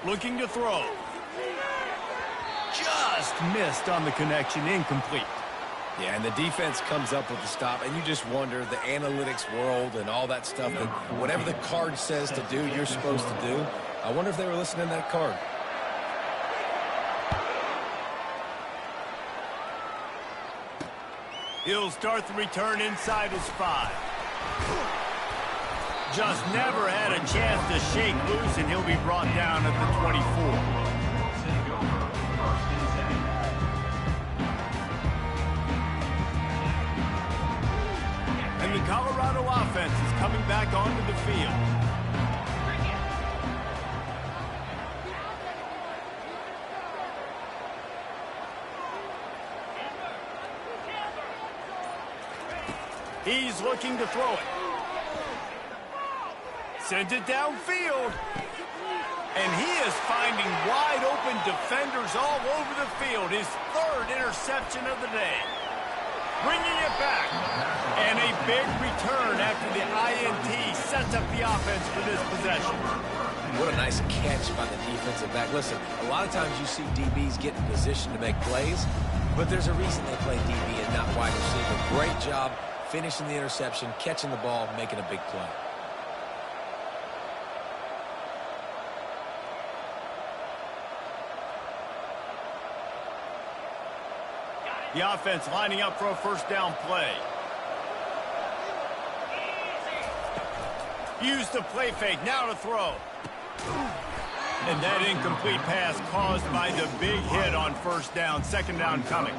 Looking to throw. Just missed on the connection, incomplete. Yeah, and the defense comes up with the stop, and you just wonder, the analytics world and all that stuff, that whatever the card says to do, you're supposed to do. I wonder if they were listening to that card. He'll start the return inside his 5. Just never had a chance to shake loose, and he'll be brought down at the 24. And the Colorado offense is coming back onto the field. He's looking to throw it. Sends it downfield. And he is finding wide open defenders all over the field. His 3rd interception of the day. Bringing it back. And a big return after the INT sets up the offense for this possession. What a nice catch by the defensive back. Listen, a lot of times you see DBs get in position to make plays, but there's a reason they play DB and not wide receiver. Great job finishing the interception, catching the ball, making a big play. The offense lining up for a first down play. Use the play fake, now to throw. And that incomplete pass caused by the big hit on first down. Second down coming.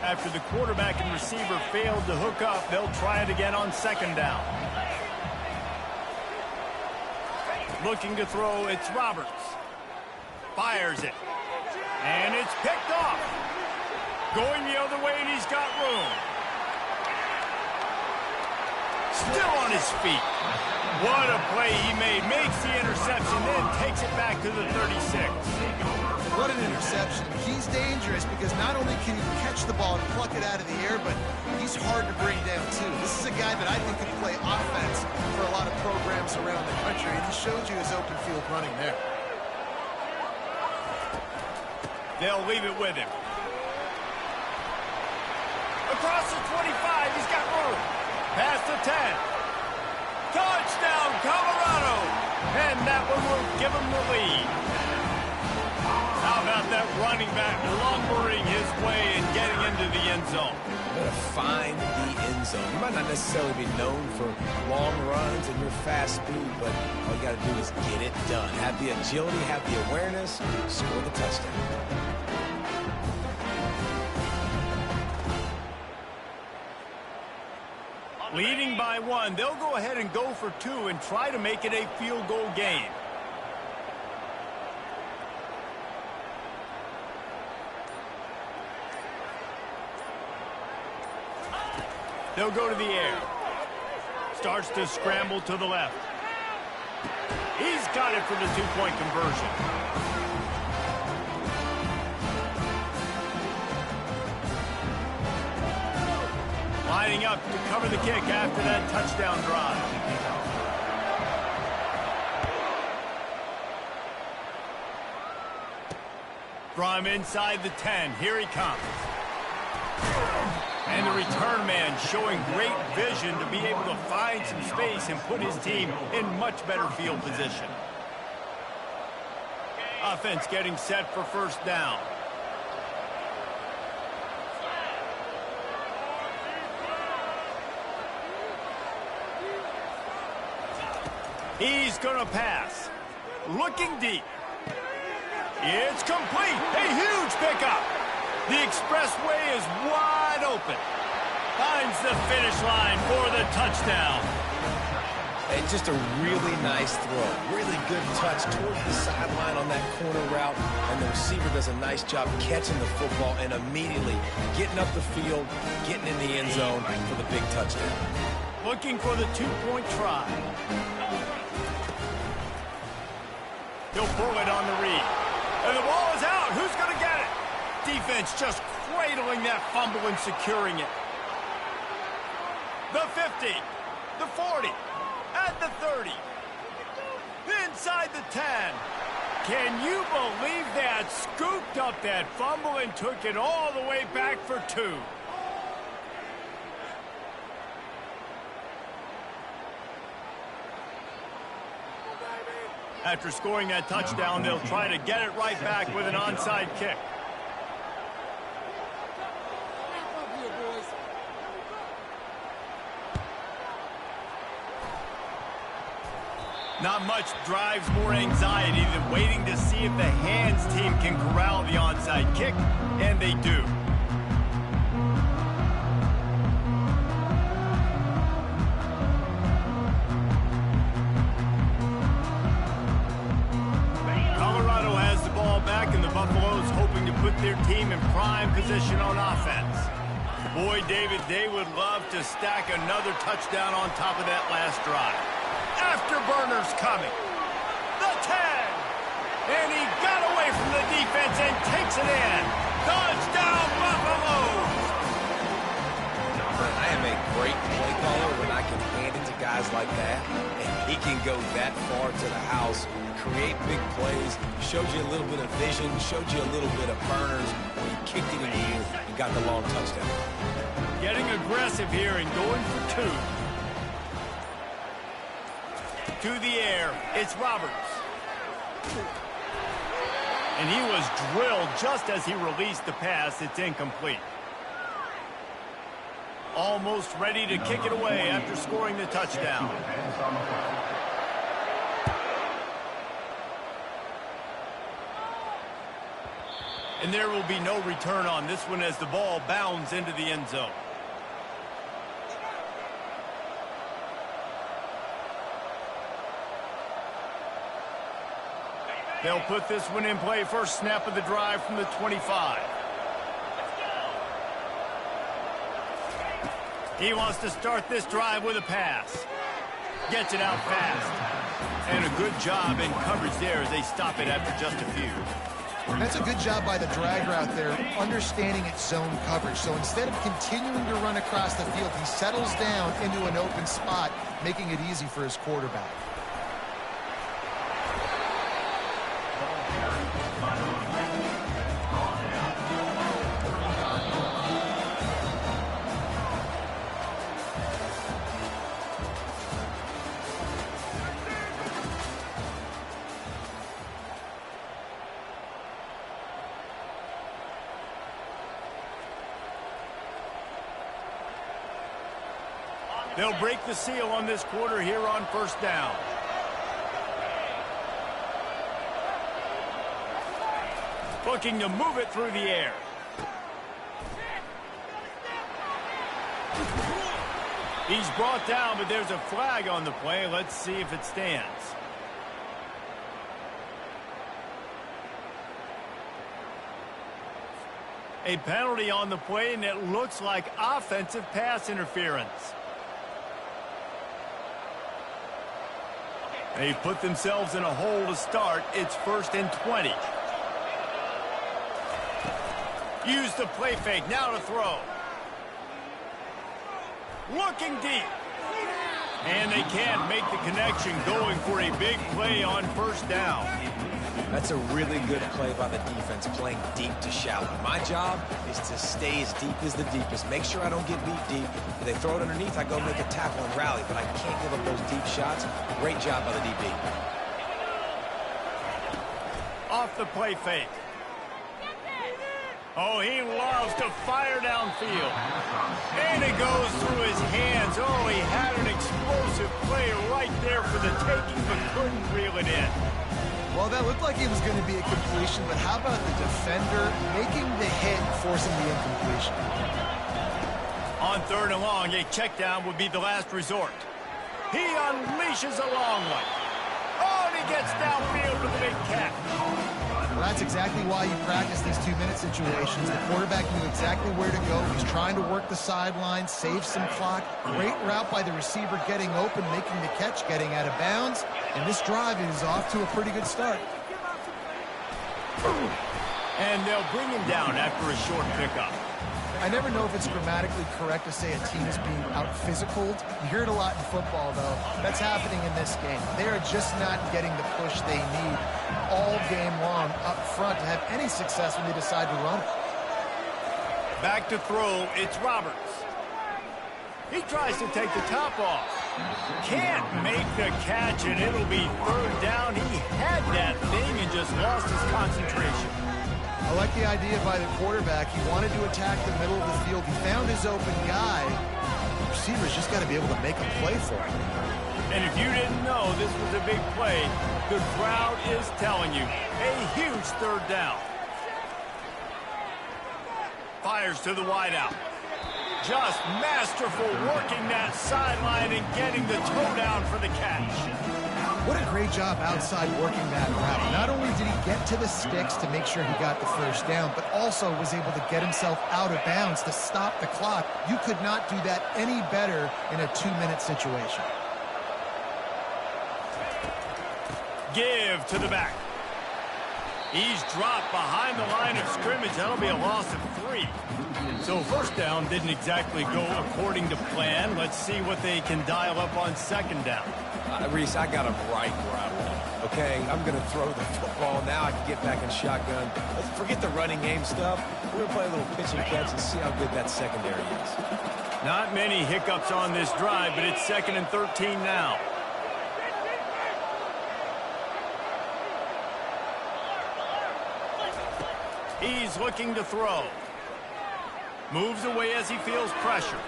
After the quarterback and receiver failed to hook up, they'll try it again on second down. Looking to throw, it's Roberts. Fires it. And it's picked off. Going the other way, and he's got room. Still on his feet. What a play he made. Makes the interception, then takes it back to the 36. What an interception. He's dangerous because not only can he catch the ball and pluck it out of the air, but he's hard to bring down, too. This is a guy that I think could play offense for a lot of programs around the country, and he showed you his open field running there. They'll leave it with him. Across the 25, he's got room. Past the 10. Touchdown, Colorado! And that one will give him the lead. How about that running back lumbering his way and getting into the end zone? Way to find the end zone. You might not necessarily be known for long runs and your fast speed, but all you got to do is get it done. Have the agility, have the awareness, score the touchdown. Leading by 1, they'll go ahead and go for 2 and try to make it a field goal game. They'll go to the air. Starts to scramble to the left. He's got it for the 2-point conversion. Lining up to cover the kick after that touchdown drive. From inside the 10, here he comes. And the return man showing great vision to be able to find some space and put his team in much better field position. Offense getting set for first down. He's going to pass. Looking deep. It's complete. A huge pickup. The expressway is wide open. Finds the finish line for the touchdown. And just a really nice throw. Really good touch towards the sideline on that corner route. And the receiver does a nice job catching the football and immediately getting up the field, getting in the end zone for the big touchdown. Looking for the 2-point try. He'll pull it on the read. And the ball is out. Who's going to get it? Defense just cradling that fumble and securing it. The 50, the 40, at the 30, inside the 10. Can you believe that? Scooped up that fumble and took it all the way back for 2. After scoring that touchdown, they'll try to get it right back with an onside kick. Not much drives more anxiety than waiting to see if the hands team can corral the onside kick, and they do. Colorado has the ball back, and the Buffaloes hoping to put their team in prime position on offense. Boy, David, they would love to stack another touchdown on top of that last drive. Afterburners coming. The 10. And he got away from the defense and takes it in. Touchdown, Buffaloes. I am a great play caller when I can hand it to guys like that. And he can go that far to the house, create big plays, showed you a little bit of vision, showed you a little bit of burners when he kicked it in the air and got the long touchdown. Getting aggressive here and going for 2. To the air, it's Roberts. And he was drilled just as he released the pass. It's incomplete. Almost ready to kick it away after scoring the touchdown. And there will be no return on this one as the ball bounds into the end zone. They'll put this one in play. First snap of the drive from the 25. He wants to start this drive with a pass. Gets it out fast. And a good job in coverage there as they stop it after just a few. And that's a good job by the drag route there, understanding its zone coverage. So instead of continuing to run across the field, he settles down into an open spot, making it easy for his quarterback. They'll break the seal on this quarter here on first down. Looking to move it through the air. He's brought down, but there's a flag on the play. Let's see if it stands. A penalty on the play, and it looks like offensive pass interference. They put themselves in a hole to start. It's 1st and 20. Use the play fake. Now to throw. Looking deep. And they can't make the connection, going for a big play on first down. That's a really good play by the defense, playing deep to shallow. My job is to stay as deep as the deepest. Make sure I don't get beat deep. If they throw it underneath, I go make a tackle and rally, but I can't give up those deep shots. Great job by the DB. Off the play fake. Oh, he loves to fire downfield. And it goes through his hands. Oh, he had an explosive play right there for the taking, but couldn't reel it in. Well, that looked like it was going to be a completion, but how about the defender making the hit, forcing the incompletion? On 3rd and long, a check down would be the last resort. He unleashes a long one. Oh, and he gets downfield with a big catch. Well, that's exactly why you practice these 2-minute situations. The quarterback knew exactly where to go. He's trying to work the sideline, save some clock. Great route by the receiver, getting open, making the catch, getting out of bounds. And this drive is off to a pretty good start. And they'll bring him down after a short pickup. I never know if it's grammatically correct to say a team is being out-physicaled. You hear it a lot in football, though. That's happening in this game. They are just not getting the push they need all game long up front to have any success when they decide to run it. Back to throw, it's Roberts. He tries to take the top off. Can't make the catch, and it'll be third down. He had that thing and just lost his concentration. I like the idea by the quarterback. He wanted to attack the middle of the field. He found his open guy. The receiver's just got to be able to make a play for him. And if you didn't know this was a big play, the crowd is telling you a huge third down. Fires to the wideout. Just masterful working that sideline and getting the toe down for the catch. What a great job outside working that route. Not only did he get to the sticks to make sure he got the first down, but also was able to get himself out of bounds to stop the clock. You could not do that any better in a 2-minute situation. Give to the back. He's dropped behind the line of scrimmage. That'll be a loss of 3. So first down didn't exactly go according to plan. Let's see what they can dial up on second down. Reese, I got him right where I want him. Okay, I'm going to throw the football. Now I can get back in shotgun. Let's forget the running game stuff. We're going to play a little pitch and catch and see how good that secondary is. Not many hiccups on this drive, but it's 2nd and 13 now. He's looking to throw. Moves away as he feels pressure.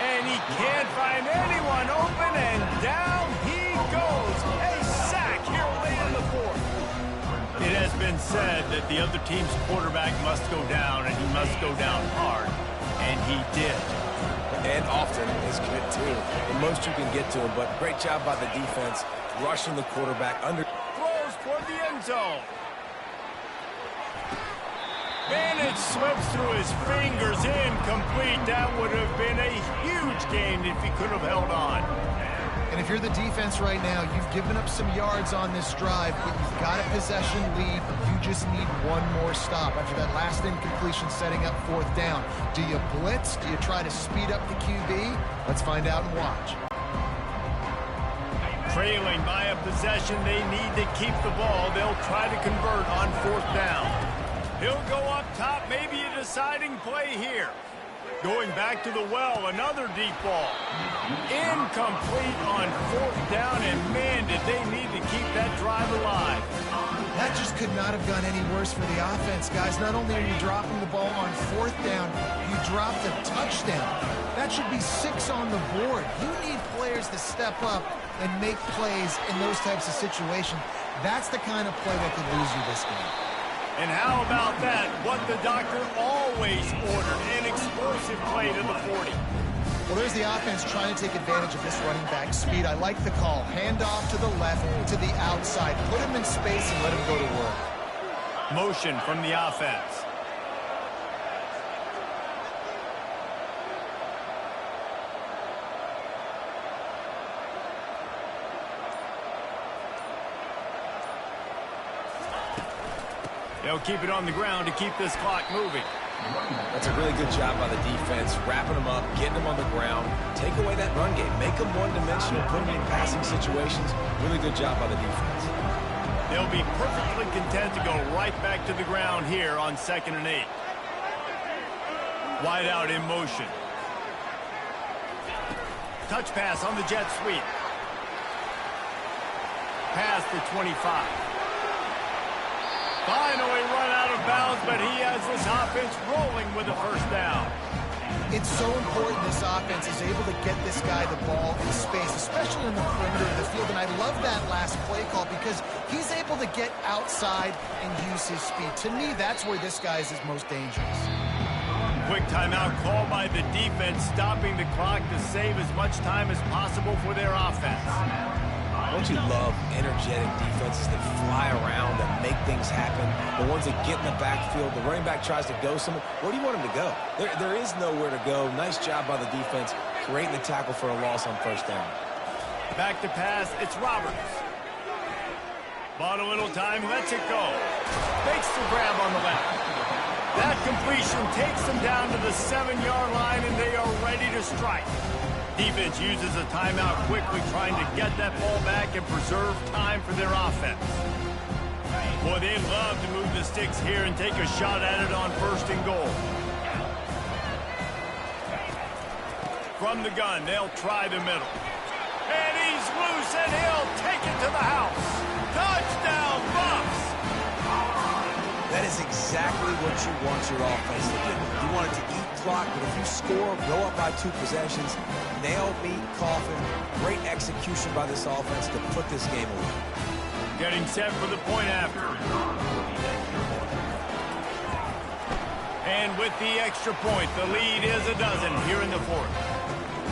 And he can't find anyone open, and down he goes. A sack here late in the 4th. It has been said that the other team's quarterback must go down, and he must go down hard. And he did. And often is good, too. The most you can get to him, but great job by the defense rushing the quarterback under. Throws toward the end zone. And it slips through his fingers, incomplete. That would have been a huge gain if he could have held on. And if you're the defense right now, you've given up some yards on this drive, but you've got a possession lead. You just need one more stop after that last incompletion setting up 4th down. Do you blitz? Do you try to speed up the QB? Let's find out and watch. Trailing by a possession, they need to keep the ball. They'll try to convert on 4th down. He'll go up top, maybe a deciding play here. Going back to the well, another deep ball. Incomplete on 4th down, and man, did they need to keep that drive alive. That just could not have gone any worse for the offense, guys. Not only are you dropping the ball on 4th down, you dropped a touchdown. That should be 6 on the board. You need players to step up and make plays in those types of situations. That's the kind of play that could lose you this game. And how about that? What the doctor always ordered, an explosive play to the 40. Well, there's the offense trying to take advantage of this running back speed. I like the call. Hand off to the left, to the outside. Put him in space and let him go to work. Motion from the offense. They'll keep it on the ground to keep this clock moving. That's a really good job by the defense, wrapping them up, getting them on the ground. Take away that run game. Make them one-dimensional, put them in passing situations. Really good job by the defense. They'll be perfectly content to go right back to the ground here on 2nd and 8. Wide out in motion. Touch pass on the jet sweep. Past the 25. Finally run out of bounds, but he has this offense rolling with a first down. It's so important this offense is able to get this guy the ball in space, especially in the perimeter of the field. And I love that last play call because he's able to get outside and use his speed. To me, that's where this guy is his most dangerous. Quick timeout call by the defense, stopping the clock to save as much time as possible for their offense. Don't you love energetic defenses that fly around, that make things happen? The ones that get in the backfield, the running back tries to go somewhere. Where do you want him to go? There is nowhere to go. Nice job by the defense, creating the tackle for a loss on 1st down. Back to pass, it's Roberts. Bought a little time, lets it go. Makes the grab on the left. That completion takes them down to the 7-yard line, and they are ready to strike. Defense uses a timeout quickly, trying to get that ball back and preserve time for their offense. Boy, they'd love to move the sticks here and take a shot at it on 1st and goal. From the gun, they'll try the middle. And he's loose, and he'll take it to the house. Touchdown, Buffs! That is exactly what you want your offense to do. You want it to eat clock, but if you score, go up by 2 possessions, nail, beat, coffin. Great execution by this offense to put this game away. Getting set for the point after. And with the extra point, the lead is a dozen here in the 4th.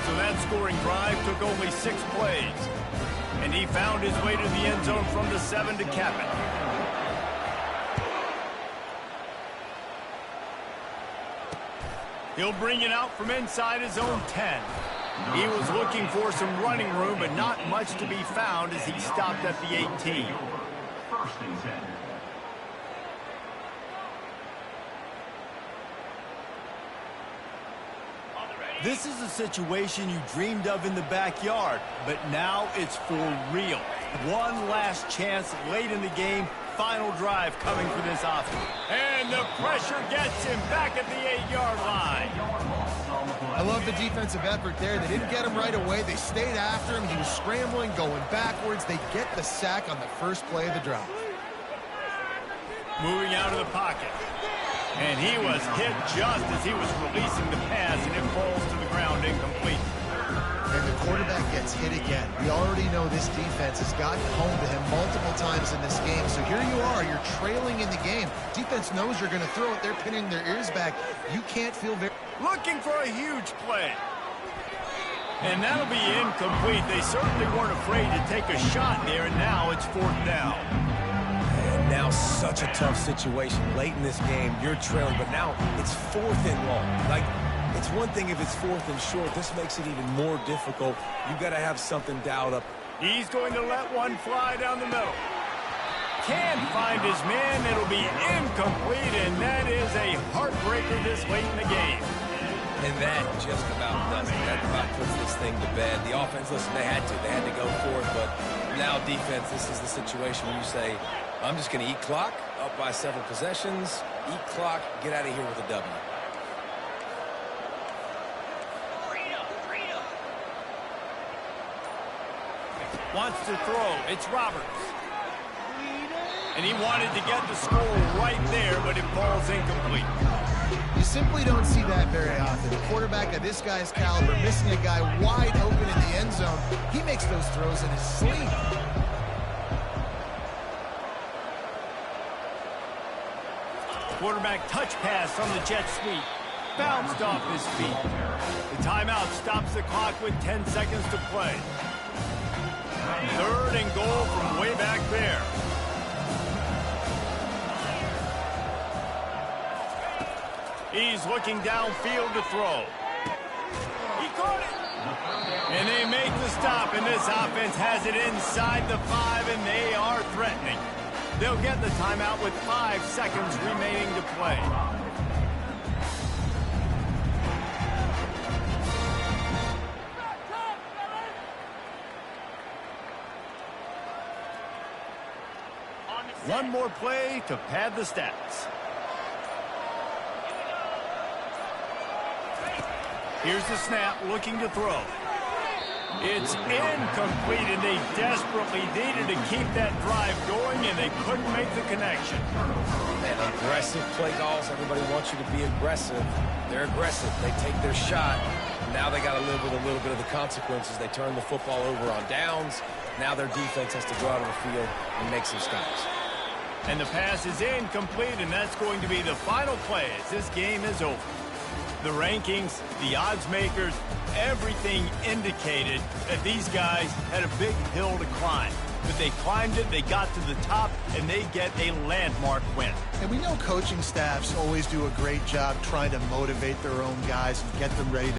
So that scoring drive took only 6 plays. And he found his way to the end zone from the 7 to cap it. He'll bring it out from inside his own 10. He was looking for some running room, but not much to be found as he stopped at the 18. 1st and 10. This is a situation you dreamed of in the backyard, but now it's for real. One last chance late in the game. Final drive coming for this offense. And the pressure gets him back at the 8-yard line. I love the defensive effort there. They didn't get him right away. They stayed after him. He was scrambling, going backwards. They get the sack on the first play of the drive. Moving out of the pocket. And he was hit just as he was releasing the pass, and it falls to the ground incomplete. And the quarterback gets hit again. We already know this defense has gotten home to him multiple times in this game. So here you are, you're trailing in the game. Defense knows you're going to throw it. They're pinning their ears back. You can't feel very... Looking for a huge play. And that'll be incomplete. They certainly weren't afraid to take a shot there, and now it's 4th down. And now such a tough situation. Late in this game, you're trailing, but now it's 4th and long. Like, it's one thing if it's 4th and short. This makes it even more difficult. You've got to have something dialed up. He's going to let one fly down the middle. Can't find his man. It'll be incomplete, and that is a heartbreaker this late in the game. And that just about does it. That about puts this thing to bed. The offense, listen, they had to go for it, but now defense, this is the situation where you say, I'm just going to eat clock, up by several possessions, eat clock, get out of here with a W. Wants to throw. It's Roberts. And he wanted to get the score right there, but it falls incomplete. You simply don't see that very often. A quarterback of this guy's caliber missing a guy wide open in the end zone. He makes those throws in his sleep. Quarterback touch pass from the jet sweep. Bounced off his feet. The timeout stops the clock with 10 seconds to play. 3rd and goal from way back there. He's looking downfield to throw. He caught it. And they make the stop, and this offense has it inside the 5, and they are threatening. They'll get the timeout with 5 seconds remaining to play. One more play to pad the stats. Here's the snap, looking to throw. It's incomplete, and they desperately needed to keep that drive going, and they couldn't make the connection. And aggressive play calls. Everybody wants you to be aggressive. They're aggressive. They take their shot. Now they got to live with a little bit of the consequences. They turn the football over on downs. Now their defense has to go out on the field and make some stops. And the pass is incomplete, and that's going to be the final play as this game is over. The rankings, the odds makers, everything indicated that these guys had a big hill to climb. But they climbed it, they got to the top, and they get a landmark win. And we know coaching staffs always do a great job trying to motivate their own guys and get them ready to